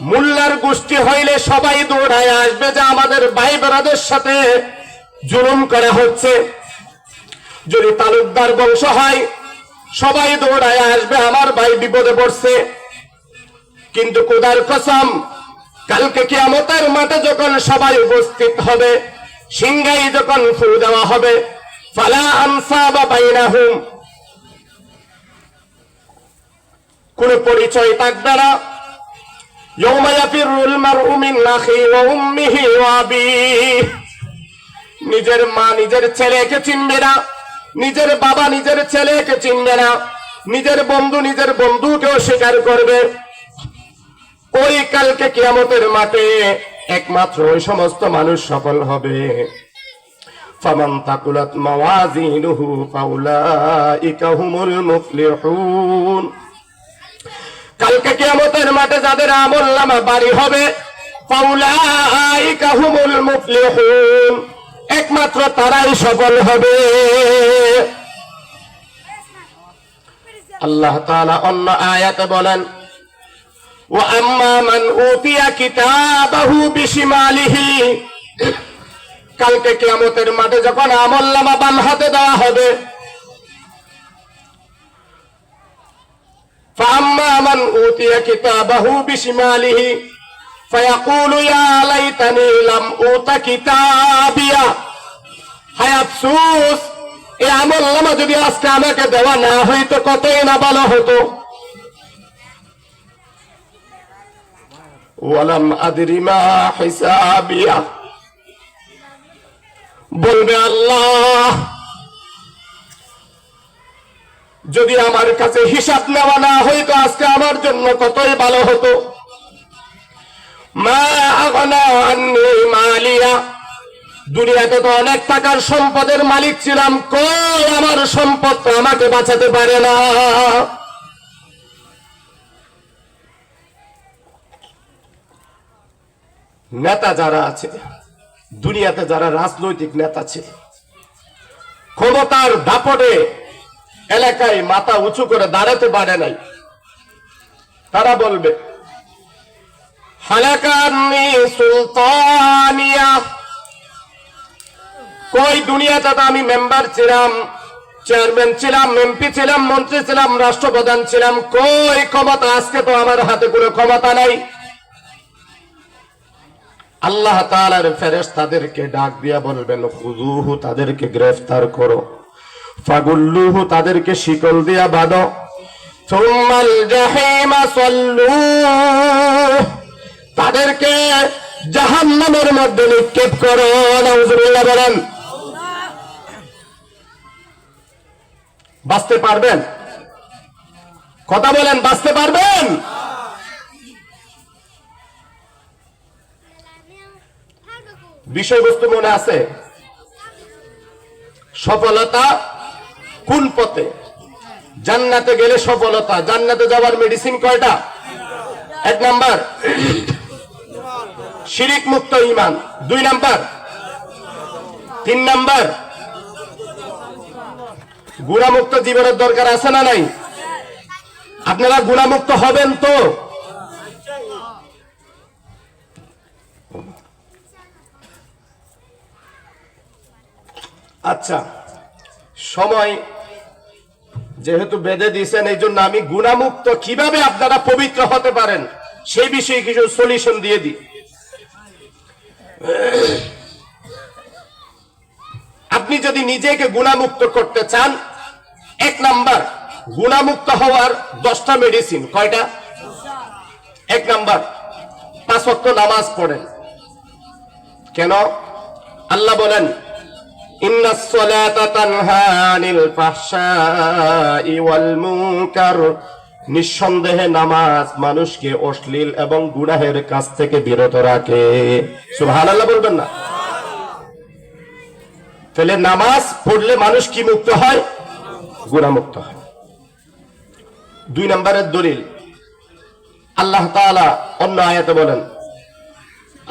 মোল্লার গোষ্ঠী হইলে সবাই দৌড়ায় আসবে যে আমাদের ভাই বোনদের সাথে জুলুম করা হচ্ছে। যদি তালুকদার বংশ হয়, সবাই দৌড়ায় আসবে আমার ভাই বিপদে পড়ছে। কিন্তু খোদার কসম, কালকে কিয়ামতের মাঠে যখন সবাই উপস্থিত হবে, সিংহায় যখন ফু দেওয়া হবে, ফালা আনসাবা বাইনাহুম, কোন পরিচয় থাকবে না। ইয়াওমা ইয়াফিরুল মারউ মিন আখিহি ওয়া উম্মিহি ওয়া আবিহি, নিজের মা নিজের ছেলেকে চিনবে না, নিজের বাবা নিজের ছেলেকে চিনবে না, নিজের বন্ধু নিজের বন্ধুকে অস্বীকার করবে। ওই কালকে কিয়ামতের মাঠে একমাত্র ওই সমস্ত মানুষ সফল হবে, ফামান তাকুলাত মাওয়াজিনুহু ফাউলাইকা হুমুল মুফলিহুন। কালকে কিয়ামতের মাঠে যাদের আমলনামা ভারী হবে, ফাউলাইকা হুমুল মুফলিহুন, একমাত্র তারাই সফল হবে। আল্লাহ তাআলা অন্য আয়াতে বলেন, ওয়া আম্মা মান উতিয়া কিতাবাহু বিশিমালিহি, কালকে কিয়ামতের মাঠে যখন আমলনামা বাম হাতে দেওয়া হবে, ফাআম্মা মান উতিয়া কিতাবাহু বিশিমালিহি ফায়াকুলু ইয়া লাইতানি লাম উতা কিতাবিয়া, হায় আফসোস, এই আমলনামা যদি আজকে আমাকে দেওয়া না হইতো কতই না ভালো হতো। ওয়ালাম আদরি মা হিসাবিয়া, বলবে আল্লাহ, যদি আমার কাছে হিসাব নেওয়া না হইতো আজকে আমার জন্য কতই ভালো হতো। মা আগনা আন্নি মালিয়া, দুনিয়াতে তো অনেক টাকার সম্পদের মালিক ছিলাম, কই আমার সম্পদ তো আমাকে বাঁচাতে পারে না। নেতা যারা আছে দুনিয়াতে, যারা রাজনৈতিক নেতা আছে, ক্ষমতার দাপটে এলাকায় মাথা উঁচু করে দাঁড়াতে পারে নাই, তারা বলবে হালাকানি সুলতানিয়া, কই দুনিয়াতে তো আমি মেম্বার ছিলাম, চেয়ারম্যান ছিলাম, এমপি ছিলাম, মন্ত্রী ছিলাম, রাষ্ট্রপ্রধান ছিলাম, কই ক্ষমতা, আজকে তো আমার হাতে কোনো ক্ষমতা নাই। আল্লাহ তাআলার ফেরেশতাদেরকে ডাক দিয়া বলবেন খুযুহু, তাদেরকে গ্রেফতার করো, ফাগুল্লুহু, তাদেরকে শিকল দিয়া বাঁধো, সুম্মাল জাহিমা সাল্লু, তাদেরকে জাহান্নামের মধ্যে নিক্ষেপ করো। নাউযুবিল্লাহ বলেন। বাঁচতে পারবেন? কথা বলেন, বাঁচতে পারবেন? বিষয়বস্তু মনে আছে? সফলতা কোন পথে? জান্নাতে গেলে সফলতা, জান্নাতে যাওয়ার মেডিসিন কয়টা? 1 নাম্বার শিরিক মুক্ত ঈমান, 2 নাম্বার, 3 নাম্বার গুনাহমুক্ত জীবনের দরকার আছে না নাই? আপনারা গুনাহমুক্ত হবেন তো? আচ্ছা, সময় যেহেতু বেঁধে দিয়েছেন, এই জন্য আমি গুনাহমুক্ত কিভাবে আপনারা পবিত্র হতে পারেন সেই বিষয়ে কিছু সলিউশন দিয়ে দিই। আপনি যদি নিজেকে গুনাহমুক্ত করতে চান, 1 নাম্বার গুনাহমুক্ত হওয়ার 10টা মেডিসিন। কয়টা? 1 নাম্বার 5 ওয়াক্ত নামাজ পড়েন। কেন? আল্লাহ বলেন ইন্নাস সালাতা তানহা আনিল ফাহশাই ওয়াল মুনকার, নিঃসন্দেহে নামাজ মানুষকে অশ্লীল এবং গুনাহের কাছ থেকে বিরত রাখে। সুবহানাল্লাহ বলবেন না? তাহলে নামাজ পড়লে মানুষ কি মুক্ত হয়? গুনাহমুক্ত হয়। 2 নম্বরের দলিল আল্লাহ তাআলা অন্য আয়াতে বলেন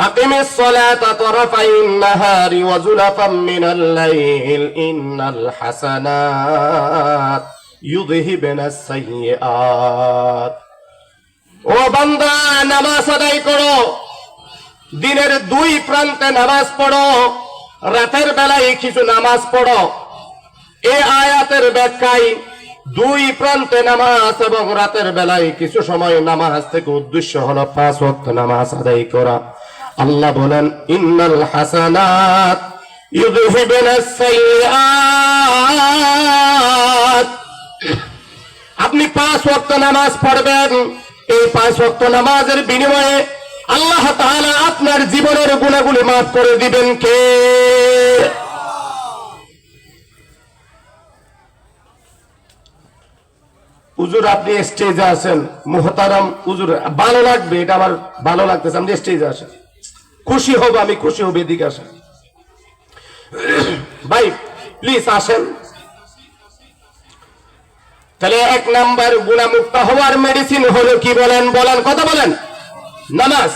আকিমিস সালাতা তারাফাইন নাহারি ওয়া যুলাফাম মিনাল লাইল ইন্নাল হাসানাত ইউযহিবুনাস সাইয়্যাত। ও বান্দা, নামাজ আদায় করো, দিনের 2 প্রান্তে নামাজ পড়ো, রাতের বেলায় কিছু নামাজ পড়ো। এই আয়াতের ব্যাখ্যায় 2 প্রান্তে নামাজ এবং রাতের বেলায় কিছু সময় নামাজ থেকে উদ্দেশ্য হলো 5 ওয়াক্ত নামাজ আদায় করা। আল্লাহ বলেন ইন্নাল হাসানাত ইউযহিবুনাস সাইয়্যাত। আপনি 5 ওয়াক্ত নামাজ পড়বেন, এই 5 ওয়াক্ত নামাজের বিনিময়ে আল্লাহ তাআলা আপনার জীবনের গুনাহগুলো মাফ করে দিবেন কে? হুজুর আপনি স্টেজে আছেন, মুহতারাম হুজুর, ভালো লাগবে, এটা আমার ভালো লাগতেছে, আপনি স্টেজে আসেন, খুশি হব, আমি খুশি হব, এদিকে আসেন ভাই, প্লিজ আসেন। তাহলে 1 নাম্বার গুনাহমুক্ত হওয়ার মেডিসিন হলো কি বলেন? বলেন, কথা বলেন, নামাজ।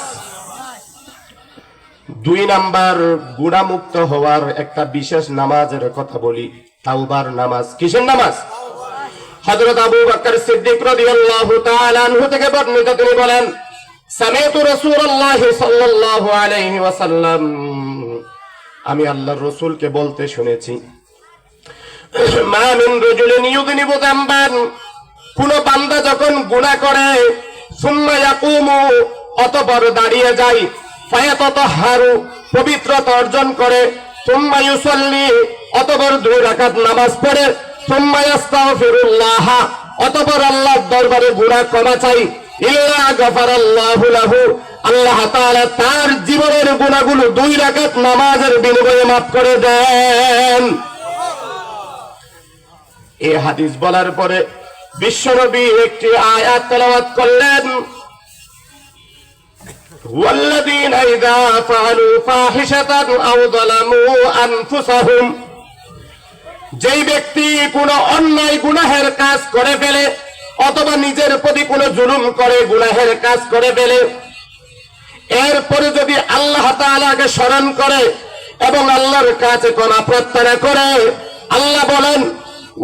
2 নাম্বার গুনাহমুক্ত হওয়ার একটা বিশেষ নামাজের কথা বলি, তাওবার নামাজ। কিসের নামাজ? হযরত আবু বকর সিদ্দিক রাদিয়াল্লাহু তাআলা আনহু থেকে বর্ণিত, তিনি বলেন সামি'তু রাসূলুল্লাহ সাল্লাল্লাহু আলাইহি ওয়াসাল্লাম, আমি আল্লাহর রাসূলকে বলতে শুনেছি মা মিন রাজুলিন ইউযনিবু যামবান, কোন বান্দা যখন গুনাহ করে সুম্মা ইয়াকুমু, অতঃপর দাঁড়িয়ে যায়, ফায়াতাতাহহারু, পবিত্রতা অর্জন করে, সুম্মা ইউসাল্লি, অতঃপর 2 রাকাত নামাজ পড়ে, সুম্মা ইস্তাগফিরুল্লাহ, অতঃপর আল্লাহর দরবারে গুনাহ ক্ষমা চাই, ইল্লা গাফারাল্লাহু লাহু, আল্লাহ তাআলা তার জীবনের গুনাহগুলো 2 রাকাত নামাজের বিনিময়ে মাফ করে দেন। এই হাদিস বলার পরে বিশ্বনবী একটি আয়াত তেলাওয়াত করলেন, ওয়াল্লাযীনা ইযা ফাআলু ফাহিশাতান আও যালামু আনফুসাহুম, যেই ব্যক্তি কোনো অন্যায় গুনাহের কাজ করে ফেলে অথবা নিজের প্রতি কোনো জুলুম করে গুনাহের কাজ করে ফেলে, এরপরে যদি আল্লাহ তাআলাকে স্মরণ করে এবং আল্লাহর কাছে ক্ষমা প্রার্থনা করে, আল্লাহ বলেন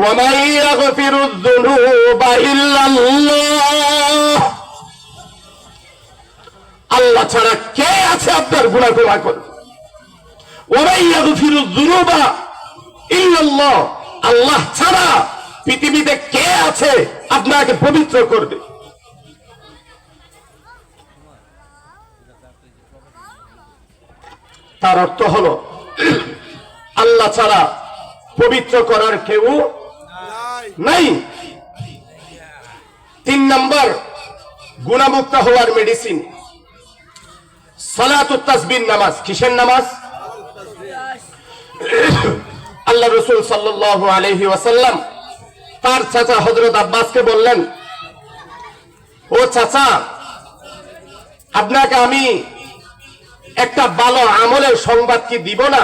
ওয়া মান ইয়াগফিরুয যুনুবা ইল্লাল্লাহ, আল্লাহ ছাড়া কে আছে আপনার গুনাহ ক্ষমা করবে। ওয়া মান ইয়াগফিরুয যুনুবা ইল্লাল্লাহ, আল্লাহ ছাড়া পৃথিবীতে কে আছে আপনাকে পবিত্র করবে। তার অর্থ হলো আল্লাহ ছাড়া পবিত্র করার কেউ নাই। 3 নম্বর গুনাহমুক্ত হওয়ার মেডিসিন সালাতুত তাসবিহ নামাজ। কিসের নামাজ? আল্লাহ রাসূল সাল্লাল্লাহু আলাইহি ওয়াসাল্লাম তার চাচা হযরত আব্বাসকে বললেন, ও চাচা, আপনাকে আমি একটা ভালো আমলের সংবাদ কি দিব না?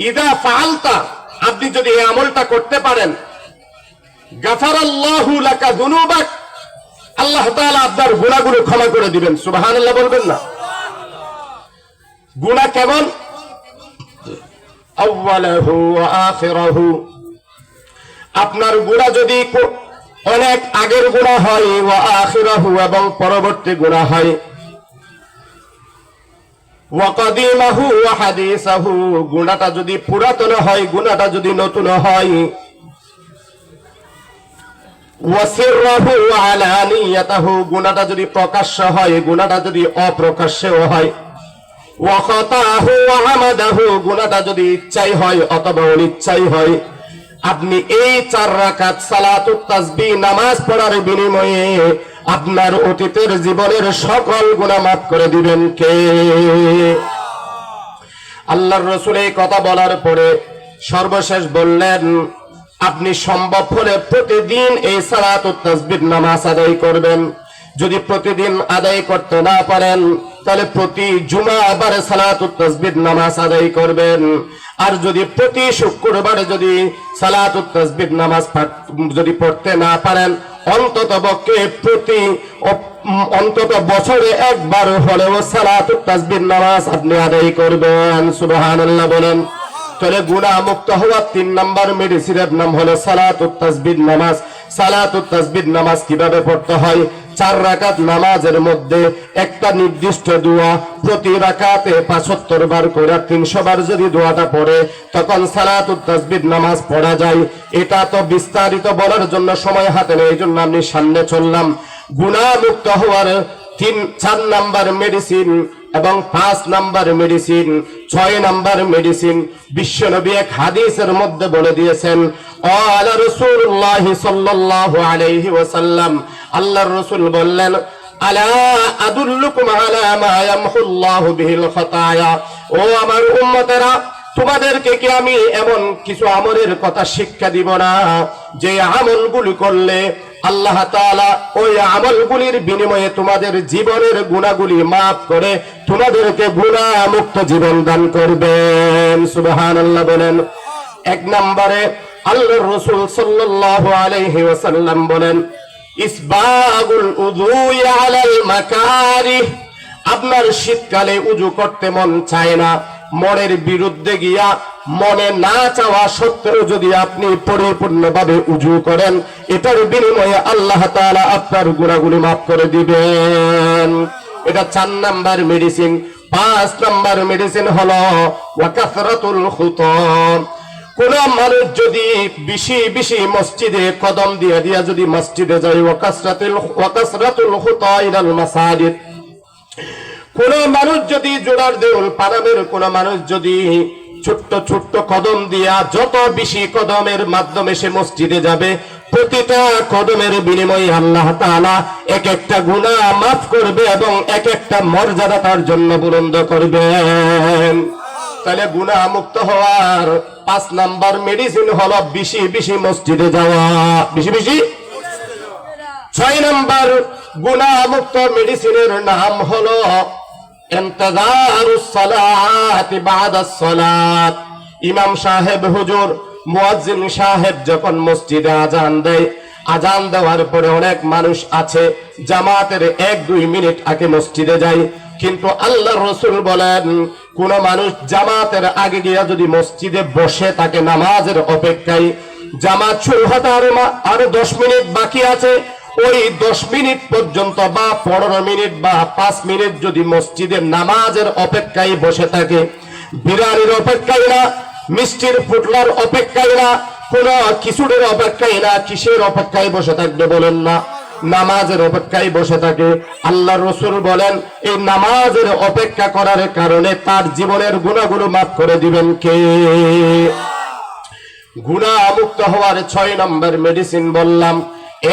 ইদা ফাআলতা, আপনি যদি এই আমলটা করতে পারেন, গাফারাল্লাহু লাকা যুনুবাক, আল্লাহ তাআলা আপনার গুনাহগুলো ক্ষমা করে দিবেন। সুবহানাল্লাহ বলবেন না? গুনাহ কেমন? আউয়ালাহু ওয়া আখিরাহু, আপনার গুনাহ যদি অনেক আগের গুনাহ হয়, ওয়া আখিরাহু, এবং পরবর্তী গুনাহ হয়, ওয়া কাদিমাহু ওয়া হাদিসাহু, গুনাহটা যদি পুরাতন হয়, গুনাহটা যদি নতুন হয়, ওয়া সিররাহু ওয়া আলানিয়াতাহু, গুনাহটা যদি প্রকাশ্য হয়, গুনাহটা যদি অপ্রকাশ্যেও হয়, ওয়া খাতাহু ওয়া হামাদাহু, গুনাহটা যদি ইচ্ছাই হয় অথবা অনিচ্ছাই হয়, আপনি এই 4 রাকাত সালাতুত তাসবিহ নামাজ পড়ার বিনিময়ে আপনার অতীতের জীবনের সকল গুনাহ মাফ করে দিবেন কে? আল্লাহর রাসূল এই কথা বলার পরে সর্বশেষ বললেন, আপনি সম্ভব হলে প্রতিদিন এই সালাতুত তাসবিহ নামাজ আদায় করবেন। যদি প্রতিদিন আদায় করতে না পারেন তাহলে প্রতি জুমাবারে সালাতুত তাসবিহ নামাজ আদায় করবেন। আর যদি প্রতি শুক্রবারে যদি সালাতুত তাসবিহ নামাজ যদি পড়তে না পারেন, অন্তত বছরে একবার হলেও সালাতুত তাসবিহ নামাজ আপনি আদায় করবেন। সুবহানাল্লাহ বলেন। তাহলে গুনাহ মুক্ত হওয়ার 3 নম্বর মেডিসিনের নাম হলো সালাতুত তাসবিহ নামাজ। সালাতুত তাসবিহ নামাজ কিভাবে পড়তে হয়? 4 রাকাত নামাজের মধ্যে একটা নির্দিষ্ট দোয়া, প্রতি রাকাতে 75 বার করে 300 বার যদি দোয়াটা পড়ে, তখন সালাতুত তাসবিহ নামাজ পড়া যায়। এটা তো বিস্তারিত বলার জন্য সময় হাতে নেই, এই জন্য আমি সামনে চললাম। গুনাহ মুক্ত হওয়ার 4 নাম্বার মেডিসিন এবং 5 নাম্বার মেডিসিন, 6 নাম্বার মেডিসিন বিশ্বনবী এক হাদিসের মধ্যে বলে দিয়েছেন। আলা রাসূলুল্লাহ সাল্লাল্লাহু আলাইহি ওয়াসাল্লাম, আল্লাহর রাসূল বললেন, আলা আদুল্লুকুম আলা মা ইয়ামহুল্লাহু বিহিল খাতায়া, ও আমার উম্মতেরা, তোমাদেরকে কি আমি এমন কিছু আমলের কথা শিক্ষা দিব না যে আমলগুলি করলে আল্লাহ তাআলা ওই আমলগুলির বিনিময়ে তোমাদের জীবনের গুনাহগুলি মাফ করে তোমাদেরকে গুনাহ মুক্ত জীবন দান করবেন। সুবহানাল্লাহ বলেন। 1 নম্বরে আল্লাহর রাসূল সাল্লাল্লাহু আলাইহি ওয়াসাল্লাম বলেন, ইসবাগুল উযুই আলাল মাকারিহ, আপনার শীতকালে উযু করতে মন চায় না, মনের বিরুদ্ধে গিয়া মনে না চাওয়া সত্ত্বেও যদি আপনি পরিপূর্ণভাবে উযু করেন, এটার বিনিময়ে আল্লাহ তাআলা আপনার গুনাহগুলি মাফ করে দিবেন। এটা 4 নাম্বার মেডিসিন। 5 নাম্বার মেডিসিন হলো ওয়া কাসরাতুল খুতা। কোন মানুষ যদি বেশি বেশি মসজিদে কদম দিয়ে দিয়া যদি মসজিদে যায়, ওয়া কাসরাতুল খুতা ইলাল মাসাজিদ, কোন মানুষ যদি জোড়ার দেউল পানামের কোন মানুষ যদি ছোট্ট ছোট্ট কদম দিয়া যত বেশি কদমের মাধ্যমে সে মসজিদে যাবে, প্রতিটা কদমের বিনিময়ে আল্লাহ তাআলা এক একটা গুনাহ মাফ করবে এবং এক একটা মর্যাদা তার জন্য বুলন্দ করবেন। তাহলে গুনাহ মুক্ত হওয়ার 5 নাম্বার মেডিসিন হলো বেশি বেশি মসজিদে যাওয়া। বেশি বেশি। 6 নাম্বার গুনাহ মুক্ত মেডিসিনের নাম হলো ইন্তিজারুস সালাতি বাদাস সালাত। ইমাম সাহেব হুজুর মুয়াজ্জিন সাহেব যখন মসজিদে আজান দেয়, আজান দেওয়ার পরে অনেক মানুষ আছে জামাতের 1-2 মিনিট আগে মসজিদে যায়, কিন্তু আল্লাহর রাসূল বলেন কোন মানুষ জামাতের আগে গিয়া যদি মসজিদে বসে থাকে নামাজের অপেক্ষায়, জামাত শুরু হতে আরো 10 মিনিট বাকি আছে, ওই 10 মিনিট পর্যন্ত বা 15 মিনিট বা 5 মিনিট যদি মসজিদের নামাজের অপেক্ষায় বসে থাকে, বিরিয়ানির অপেক্ষায় না, মিষ্টির ফুটলার অপেক্ষায় না, কোন কিছুর অপেক্ষায় না, কিসের অপেক্ষায় বসে থাকবে বলেন না? নামাজের অপেক্ষায় বসে থাকে। আল্লাহর রাসূল বলেন এই নামাজের অপেক্ষা করার কারণে তার জীবনের গুনাহগুলো মাফ করে দিবেন কে? গুনাহ মুক্ত হওয়ার 6 নম্বর মেডিসিন বললাম।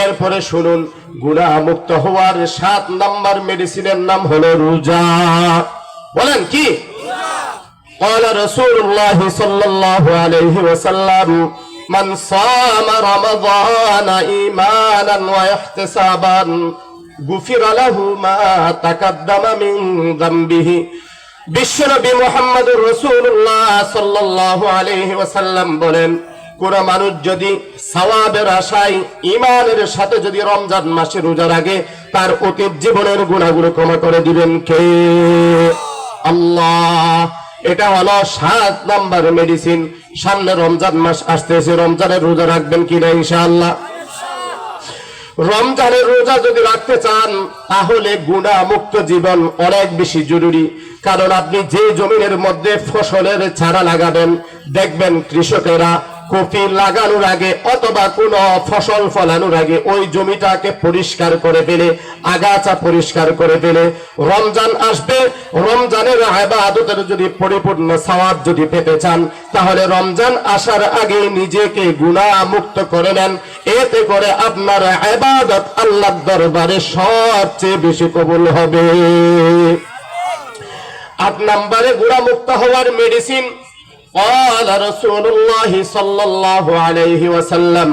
এরপরে শুনুন, গুনাহ মুক্ত হওয়ার 7 নম্বর মেডিসিনের নাম হলো রোজা। বলেন কি? قال رسول الله صلى الله عليه وسلم من صام رمضان إيمانا واحتسابا غفر له ما تقدم من ذنبه। বিশ্বনবী মুহাম্মদুর রাসূলুল্লাহ সাল্লাল্লাহু আলাইহি ওয়াসাল্লাম বলেন, কোন মানুষ যদি সওয়াবের আশায় ঈমানের সাথে যদি রমজান মাসে রোজা রাখে, তার অতীত জীবনের গুনাহগুলো ক্ষমা করে দিবেন কে? আল্লাহ। এটা হলো 7 নাম্বার মেডিসিন। সামনে রমজান মাস আসতেছে, রমজানের রোজা রাখবেন কিনা ইনশাআল্লাহ? রমজানের রোজা যদি রাখতে চান তাহলে গুনাহ মুক্ত জীবন অনেক বেশি জরুরি। কারণ আপনি যে জমিনের মধ্যে ফসলের চারা লাগাবেন, দেখবেন কৃষকেরা কফি লাগানোর আগে অথবা কোন ফসল ফলানোর আগে ওই জমিটাকে পরিষ্কার করে ফেলে, আগাছা পরিষ্কার করে ফেলে। রমজান আসবে, রমজানের ইবাদতের যদি পরিপূর্ণ সওয়াব যদি পেতে চান, তাহলে রমজান আসার আগে নিজেকে গুনাহ মুক্ত করে নেন। এতে করে আপনার ইবাদত আল্লাহর দরবারে সবচেয়ে বেশি কবুল হবে। 8 নম্বরে গুনাহ মুক্ত হওয়ার মেডিসিন। قال رسول الله صلى الله عليه وسلم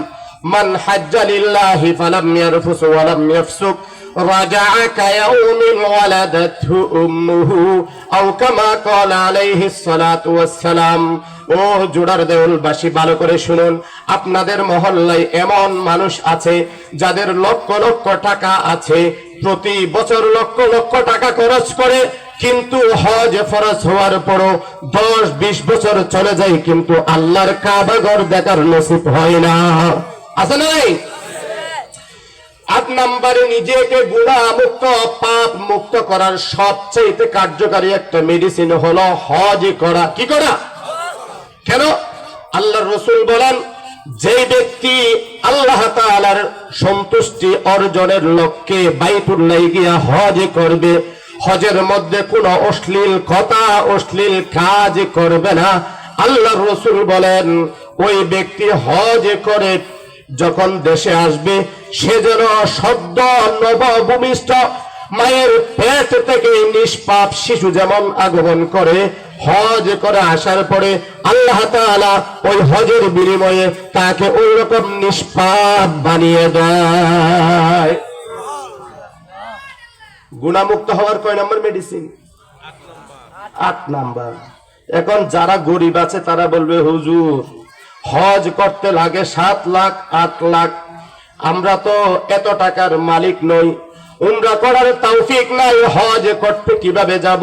من حج لله فلم يرفث ولم يفسق رجع كيوم ولدته أمه أو كما قال عليه الصلاة والسلام। ও জোড়ার দেউলবাসী, ভালো করে শুনুন, আপনাদের মহল্লায় এমন মানুষ আছে যাদের লক্ষ লক্ষ টাকা আছে, প্রতি বছর লক্ষ লক্ষ টাকা খরচ করে, কিন্তু হজ ফরজ হওয়ার পরও 10-20 বছর চলে যায়, কিন্তু আল্লাহর কাবা ঘর দেখার নসিব হয় না। আছে না নাই? 8 নম্বরে নিজেকে গুনাহ মুক্ত, পাপ মুক্ত করার সবচেয়ে কার্যকারী একটা মেডিসিন হলো হজ করা। কি করা? কেন? আল্লাহর রাসূল বলেন, যে ব্যক্তি আল্লাহ তাআলার সন্তুষ্টি অর্জনের লক্ষ্যে বাইতুল্লাহ গিয়া হজ করবে, হজের মধ্যে কোনো অশ্লীল কথা, অশ্লীল কাজ করবে না। আল্লাহর রাসূল বলেন ওই ব্যক্তি হজ করে যখন দেশে আসবে, সে যেন সদ্য নবভূমিষ্ঠ মায়ের পেট থেকে নিষ্পাপ শিশু যেমন আগমন করে, হজ করে আসার পরে আল্লাহ তাআলা ওই হজের বিনিময়ে তাকে ওই রকম নিষ্পাপ বানিয়ে দেয়। গুনাহমুক্ত হওয়ার কয় নম্বর মেডিসিন? 8 নাম্বার। এখন যারা গরিব আছে তারা বলবে, হুজুর হজ করতে লাগে 7 লাখ 8 লাখ, আমরা তো এত টাকার মালিক নই, উমরা করার তৌফিক নাই, হজ করতে কিভাবে যাব?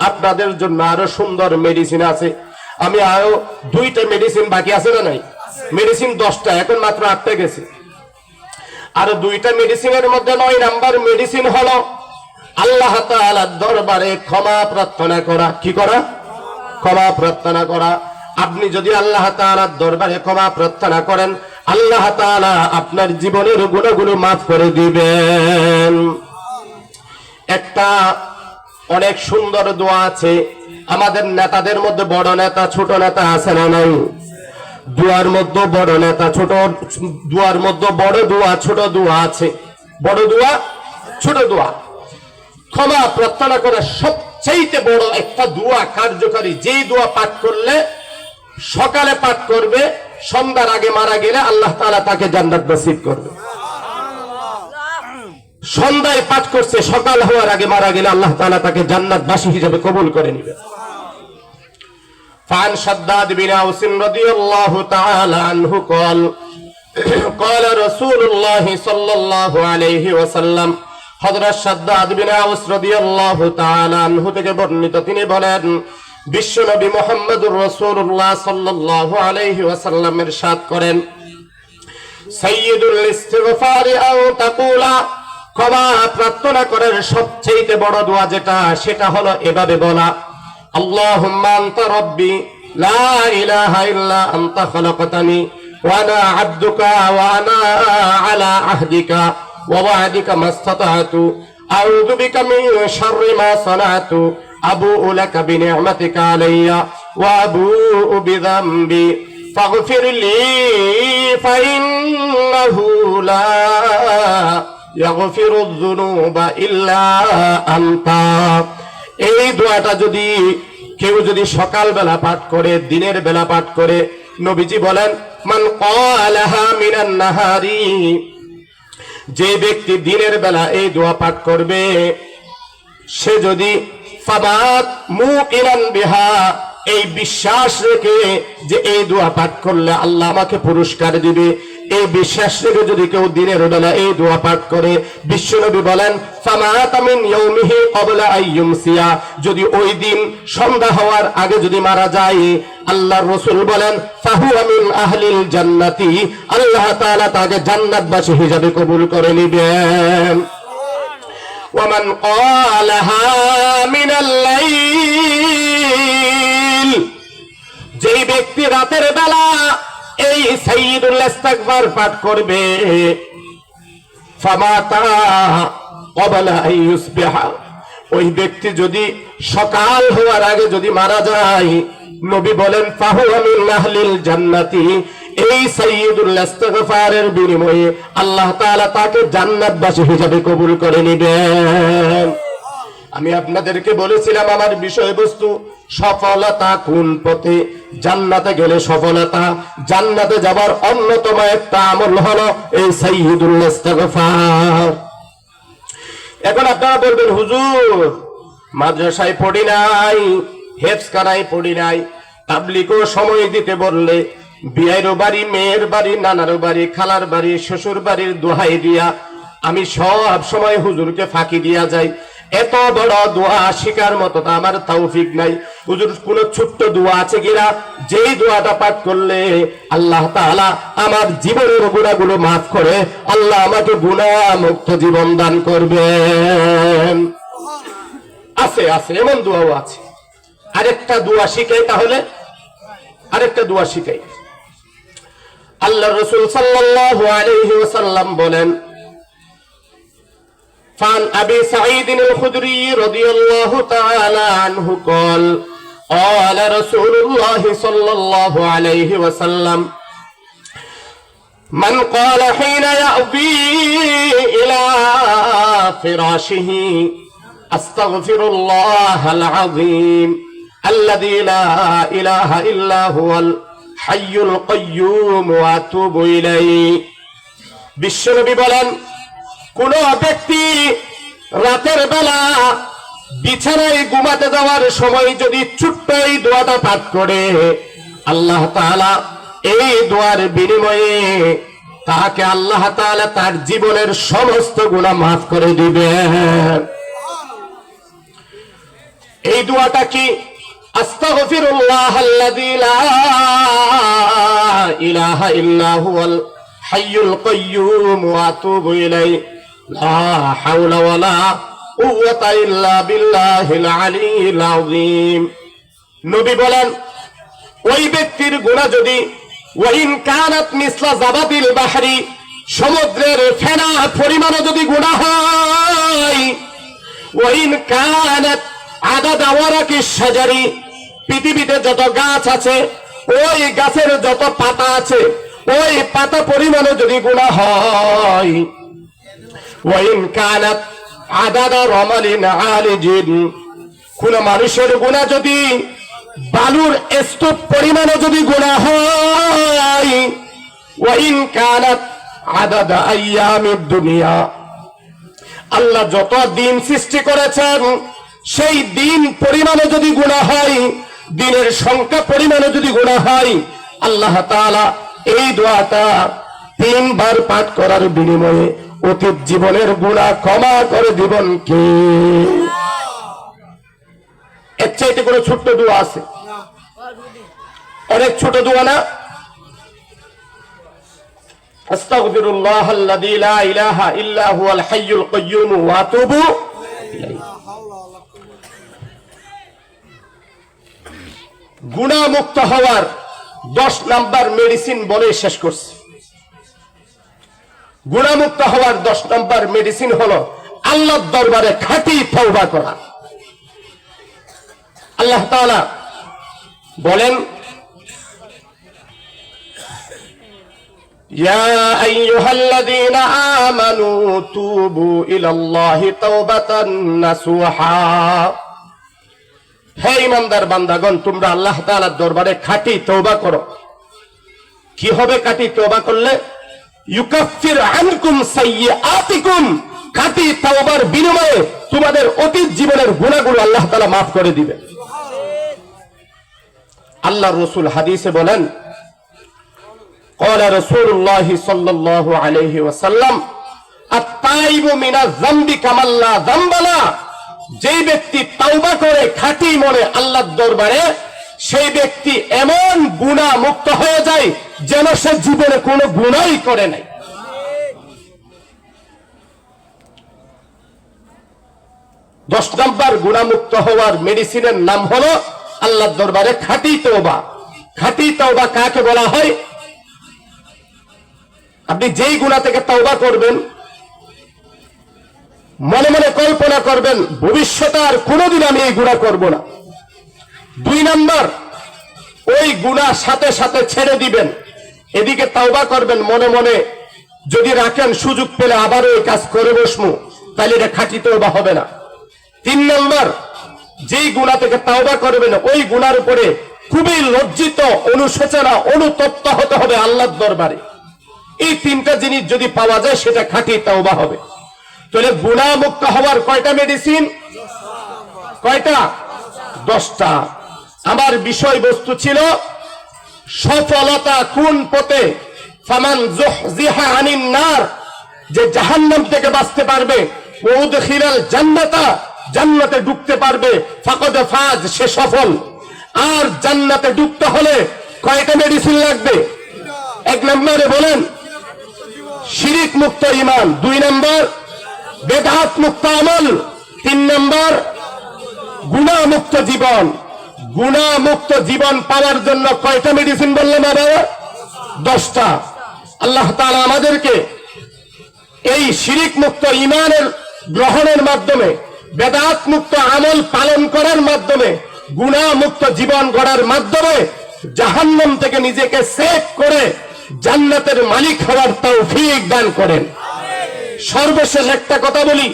আপনাদের জন্য আরো সুন্দর মেডিসিন আছে। আমি আরো 2টা মেডিসিন বাকি আছে না নাই? মেডিসিন 10টা, এখন মাত্র 8টা গেছে। আরো 2টা মেডিসিনের মধ্যে 9 নাম্বার মেডিসিন হলো আল্লাহ তাআলার দরবারে ক্ষমা প্রার্থনা করা। কি করা? ক্ষমা প্রার্থনা করা। আপনি যদি আল্লাহ তাআলার দরবারে ক্ষমা প্রার্থনা করেন, আল্লাহ তাআলা আপনার জীবনের গুনাহগুলো মাফ করে দিবেন। একটা অনেক সুন্দর দোয়া আছে। আমাদের নেতাদের মধ্যে বড় নেতা ছোট নেতা আছে না নাই? দোয়ার মধ্যে বড় নেতা ছোট, দোয়ার মধ্যে বড় দোয়া ছোট দোয়া আছে। বড় দোয়া ছোট দোয়া। ক্ষমা প্রার্থনা করার সবচেয়ে বড় একটা দোয়া কার্যকারী, যে দোয়া পাঠ করলে সকালে পাঠ করবে, সন্ধ্যার আগে মারা গেলে আল্লাহ তাআলা তাকে জান্নাত নসিব করবে। সন্ধ্যায় পাঠ করছে, সকাল হওয়ার আগে মারা গেলে আল্লাহ তাআলা তাকে জান্নাতবাসী হিসেবে কবুল করে নেবে। ফান শাদ্দাদ বিন আউস রাদিয়াল্লাহু তাআলা আনহু قال قال رسول الله صلى الله عليه وسلم, হযরত শাদ্দাদ বিন আউস রাদিয়াল্লাহু তাআলা আনহু থেকে বর্ণিত, তিনি বলেন বিশ্বনবী মুহাম্মদুর রাসূলুল্লাহ সাল্লাল্লাহু আলাইহি ওয়াসাল্লাম ইরশাদ করেন, সাইয়্যিদুল ইস্তিগফার আও তাকুলা, ক্ষমা প্রার্থনা করার সবচেয়ে বড় দোয়া যেটা, সেটা হলো এভাবে বলা, আল্লাহুম্মা আনতা রাব্বি লা ইলাহা ইল্লা আনতা খালাকতানি ওয়া আনা আবদুকা ওয়া আনা আলা আহদিকা ওয়া ওয়া'দিকা মাসতাতু আউযু বিকা মিন শাররি মা সানাতু আবুউ লাকা বিনি'মাতিকা আলাইয়া ওয়া আবুউ বিযামবি ফাগফির লি ফাইন্নাহু লা ইয়াগফিরুয যুনুবা ইল্লা আনতা। এই দোয়াটা যদি কেউ সকালবেলা পাঠ করে, দিনের বেলা পাঠ করে, নবীজি বলেন মান ক্বালাহা মিনান নাহারি, যে ব্যক্তি দিনের বেলা এই দোয়া পাঠ করবে, সে যদি ফাবাত মুকিনান বিহা, এই বিশ্বাস রেখে যে এই দোয়া পাঠ করলে আল্লাহ আমাকে পুরস্কার দিবে, এই বিশ্বাস রেখে যদি কেউ দিনের বেলা এই দোয়া পাঠ করে, বিশ্বনবী বলেন ফামাতা মিন ইয়াউমিহি ক্বাবলা আইয়ুমসিয়া, যদি ওই দিন সন্ধ্যা হওয়ার আগে যদি মারা যায়, আল্লাহর রাসূল বলেন ফাহুয়া মিন আহলিল জান্নাতি, আল্লাহ তাআলা তাকে জান্নাতবাসী হিসেবে কবুল করে নেবেন। ওয়ামান ক্বালাহা মিনাল লাইল, যেই ব্যক্তি রাতের বেলা এই সাইয়্যিদুল ইস্তিগফার পাঠ করবে, ফামাতা ক্বাবলা আইয়ুসবিহা, ওই ব্যক্তি যদি সকাল হওয়ার আগে যদি মারা যায়, নবী বলেন ফাহুয়া মিন আহলিল জান্নাতি, এই সাইয়্যিদুল ইস্তিগফারের বিনিময়ে আল্লাহ তাআলা তাকে জান্নাতবাসী হিসেবে কবুল করে নেবেন। আমি আপনাদেরকে বলেছিলাম আমার বিষয়বস্তু সফলতা কোন পথে, জান্নাতে গেলে সফলতা, জান্নাতে যাবার অন্যতম একটা আমল হলো এই সাইয়্যিদুল ইস্তিগফার। এখন আপনারা বলবেন হুজুর মাদ্রাসায় পড়ি নাই, হেফজখানায় পড়ি নাই, তাবলীগও সময় দিতে বললে বিয়েরও বাড়ি, মেয়ের বাড়ি, নানারও বাড়ি, খালার বাড়ি, শ্বশুর বাড়ির দোহাই দিয়া আমি সব সময় হুজুরকে ফাঁকি দিয়া যাই, এত বড় দোয়া শিকার মতো তা আমার তৌফিক নাই। হুজুর কোন ছোট্ট দোয়া আছে কিনা, যেই দোয়াটা পাঠ করলে আল্লাহ তাআলা আমার জীবনের গুনাহগুলো মাফ করে আল্লাহ আমাকে গুনাহ মুক্ত জীবন দান করবেন? আছে আছে, এমন দোয়াও আছে। আরেকটা দোয়া শিখাই, তাহলে আরেকটা দোয়া শিখাই। আল্লাহর রাসূল সাল্লাল্লাহু আলাইহি ওয়াসাল্লাম বলেন, ফান আবি সাঈদ আল-খুদরি রাদিয়াল্লাহু তাআলা আনহু قال قال رسول الله صلى الله عليه وسلم من قال حين يأوي إلى فراشه أستغفر الله العظيم الذي لا إله إلا هو الحي القيوم وأتوب إليه। বিশ্বনবী বলেন, কোন ব্যক্তি রাতের বেলা বিছানায় ঘুমাতে যাওয়ার সময় যদি ছোট্ট এই দোয়াটা পাঠ করে, আল্লাহ তাআলা এই দোয়ার বিনিময়ে তাকে আল্লাহ তাআলা তার জীবনের সমস্ত গুনাহ মাফ করে দিবেন। এই দোয়াটা কি? আস্তাগফিরুল্লাহাল্লাযী লা ইলাহা ইল্লা হুয়াল হাইয়ুল কাইয়্যুম ওয়া আতুবু ইলাইহি লা হাওলা ওয়ালা কুওয়াতা ইল্লা বিল্লাহিল আলিয়্যিল আযীম। নবী বলেন, ওই ব্যক্তির গুনাহ যদি ওয়াইন কানাত মিসলা জাবাদিল বাহরি, সমুদ্রের ফেনা পরিমাণ যদি গুনাহ হয়, ওয়াইন কানাত আদাদ ওয়ারাকিশ শাজারি, পৃথিবীতে যত গাছ আছে ওই গাছের যত পাতা আছে ওই পাতা পরিমাণে যদি গুনাহ হয়, ওয়াইন কানাত আদাদ রামালিন আলিজিন, কোন মানুষের গুনাহ যদি বালুর স্তূপ পরিমাণে যদি গুনাহ হয়, ওয়া ইন কানাত আদাদা আইয়ামিদ দুনিয়া, আল্লাহ যত দিন সৃষ্টি করেছেন সেই দিন পরিমাণে যদি গুনাহ হয়, দিনের সংখ্যা পরিমাণে যদি গুনাহ হয়, আল্লাহ তাআলা এই দোয়াটা 3 বার পাঠ করার বিনিময়ে অতীত জীবনের গুনাহ ক্ষমা করে দিবেন কে? এর চাইতে কোনো ছোট্ট দোয়া আছে? অনেক ছোট দোয়া না? আস্তাগফিরুল্লাহাল্লাযী লা ইলাহা ইল্লা হুয়াল হাইয়ুল কাইয়্যুম ওয়া আতুবু ইলাইহি। গুনাহ মুক্ত হওয়ার 10 নাম্বার মেডিসিন বলে শেষ করছি। গুনাহ মুক্ত হওয়ার 10 নাম্বার মেডিসিন হলো আল্লাহর দরবারে খাঁটি তওবা করা। আল্লাহ তাআলা বলেন, ইয়া আইয়ুহাল্লাযীনা আমানু তুবু ইলাল্লাহি তাওবাতান নাসুহা। হে ঈমানদার বান্দাগণ, তোমরা আল্লাহ তাআলার দরবারে খাঁটি তওবা করো। কি হবে খাঁটি তওবা করলে? ইউকাফির আনকুম সাইয়্যাতিকুম, খাঁটি তওবার বিনিময়ে তোমাদের অতীত জীবনের গুনাহগুলো আল্লাহ তাআলা maaf করে দিবেন। আল্লাহর রাসূল হাদিসে বলেন, ক্বালা রাসূলুল্লাহ সাল্লাল্লাহু আলাইহি ওয়াসাল্লাম, আত-তাইবু মিনাজ যামবি কামাল লা যামবা লা। যেই ব্যক্তি তওবা করে খাঁটি মনে আল্লাহর দরবারে, সেই ব্যক্তি এমন গুনাহ মুক্ত হয়ে যায় যেন সে জীবনে কোনো গুনাহই করে নাই। দশ নম্বর গুনাহ মুক্ত হওয়ার মেডিসিনের নাম হলো আল্লাহর দরবারে খাঁটি তওবা। খাঁটি তওবা কাকে বলা হয়? আপনি যেই গুনাহ থেকে তওবা করবেন, মনে মনে কল্পনা করবেন ভবিষ্যতে আর কোনোদিন আমি এই গুনাহ করব না। 2 নাম্বার, ওই গুনাহ সাথে সাথে ছেড়ে দিবেন। এদিকে তওবা করবেন মনে মনে, যদি রাখেন সুযোগ পেলে আবার ওই কাজ করে বসমু, তাহলে এটা খাঁটি তওবা হবে না। 3 নাম্বার, যেই গুনাহ থেকে তওবা করবেন ওই গুনার উপরে খুবই লজ্জিত, অনুশোচনা, অনুতপ্ত হতে হবে আল্লাহর দরবারে। এই 3টা জিনিস যদি পাওয়া যায় সেটা খাঁটি তওবা হবে। তাহলে গুনাহ মুক্ত হওয়ার কয়টা মেডিসিন? কয়টা? 10টা। আমার বিষয়বস্তু ছিল সফলতা কোন পথে? ফামান যুহজিহা আনিন নার, যে জাহান্নাম থেকে বাঁচতে পারবে, ওয়াউদখিলাল জান্নাতা, জান্নাতে ঢুকতে পারবে, ফাকাদ ফাজ, সে সফল। আর জান্নাতে ঢুকতে হলে কয়টা মেডিসিন লাগবে? 1 নম্বরে বলেন শিরিক মুক্ত ঈমান, 2 নম্বর বেদাত মুক্ত আমল, 3 নম্বর গুনাহ মুক্ত জীবন। গুনাহ মুক্ত জীবন পাওয়ার জন্য কয়টা মেডিসিন বললেন বাবা? 10টা। আল্লাহ তাআলা আমাদেরকে এই শিরিক মুক্ত ঈমানের গ্রহণের মাধ্যমে, বেদাত মুক্ত আমল পালন করার মাধ্যমে, গুনাহ মুক্ত জীবন গড়ার মাধ্যমে জাহান্নাম থেকে নিজেকে সেভ করে জান্নাতের মালিক হওয়ার তৌফিক দান করেন। সর্বশেষ একটা কথা বলি,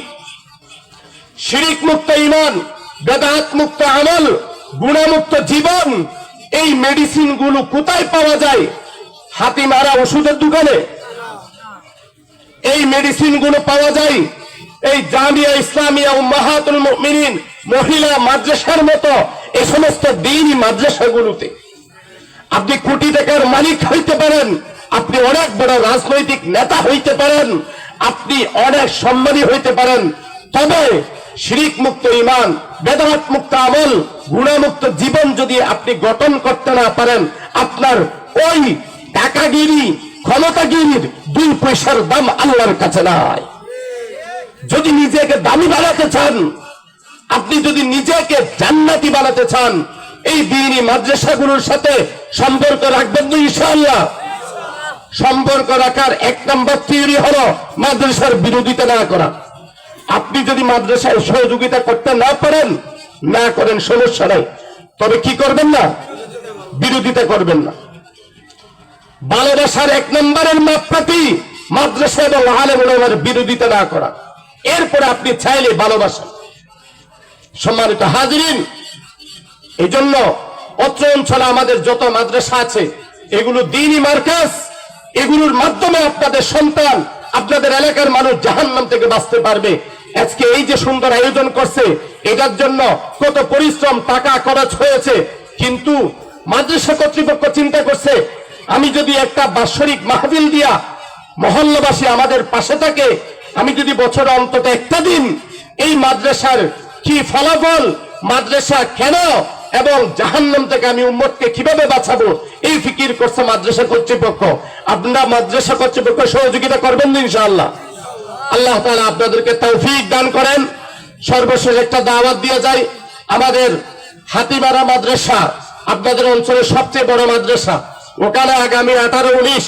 শিরিক মুক্ত ঈমান, বেদাত মুক্ত আমল, গুনাহ মুক্ত জীবন, এই মেডিসিন গুলো কোথায় পাওয়া যায়? হাতি মারা ওষুধের দোকানে? এই মেডিসিন গুলো পাওয়া যায় এই জামিয়া ইসলামিয়া উম্মাহাতুল মুমিনিন মহিলা মাদ্রাসার মতো এই সমস্ত দ্বীনি মাদ্রাসাগুলোতে। আপনি কোটি টাকার মালিক হইতে পারেন, আপনি অনেক বড় রাজনৈতিক নেতা হইতে পারেন, আপনি অনেক সম্মানী হইতে পারেন, তবে শিরিক মুক্ত ঈমান, বেদাত মুক্ত আমল, গুনাহ মুক্ত জীবন যদি আপনি গঠন করতে না পারেন, আপনার ওই টাকাগিরি, ক্ষমতাগিরির 2 পয়সার দাম আল্লাহর কাছে নাই। যদি নিজেকে দামি বানাতে চান, আপনি যদি নিজেকে জান্নাতি বানাতে চান, এই দ্বীনি মাদ্রাসাগুলোর সাথে সম্পর্ক রাখবেন তো ইনশাআল্লাহ। সম্পর্ক রাখার 1 নম্বর থিওরি হলো মাদ্রাসার বিরোধিতা না করা। আপনি যদি মাদ্রাসায় সহযোগিতা করতে না পারেন, না করেন, সমস্যা নাই, তবে কি করবেন না? বিরোধিতা করবেন না। ভালোবাসার 1 নম্বরের মাপকাঠি মাদ্রাসা এবং আলেম ওলামার বিরোধিতা না করা। এরপরে আপনি চাইলে ভালোবাসেন। সম্মানিত হাজিরিন, এই জন্য অত্র অঞ্চলে আমাদের যত মাদ্রাসা আছে এগুলো দ্বীনি মার্কাজ, এগুলোর মাধ্যমে আপনাদের সন্তান, আপনাদের এলাকার মানুষ জাহান্নাম থেকে বাঁচতে পারবে। আজকে এই যে সুন্দর আয়োজন করছে, এটার জন্য কত পরিশ্রম, টাকা খরচ হয়েছে, কিন্তু মাদ্রাসা কর্তৃপক্ষ চিন্তা করছে আমি যদি একটা বাৎসরিক মাহফিল দিয়া মহল্লাবাসী আমাদের পাশে থাকে, আমি যদি বছরে অন্তত একটা দিন এই মাদ্রাসার কি ফলাফল, মাদ্রাসা কেন এবং জাহান্নাম থেকে আমি উম্মতকে কিভাবে বাঁচাবো, এই ফিকির করছে মাদ্রাসা কর্তৃপক্ষ। আপনারা মাদ্রাসা কর্তৃপক্ষ সহযোগিতা করবেন তো ইনশাআল্লাহ? আল্লাহ তাআলা আপনাদেরকে তৌফিক দান করেন। সর্বশেষ একটা দাওয়াত দিয়ে যায়, আমাদের হাতিমারা মাদ্রাসা আপনাদের অঞ্চলের সবচেয়ে বড় মাদ্রাসা, ওখানে আগামী 18, 19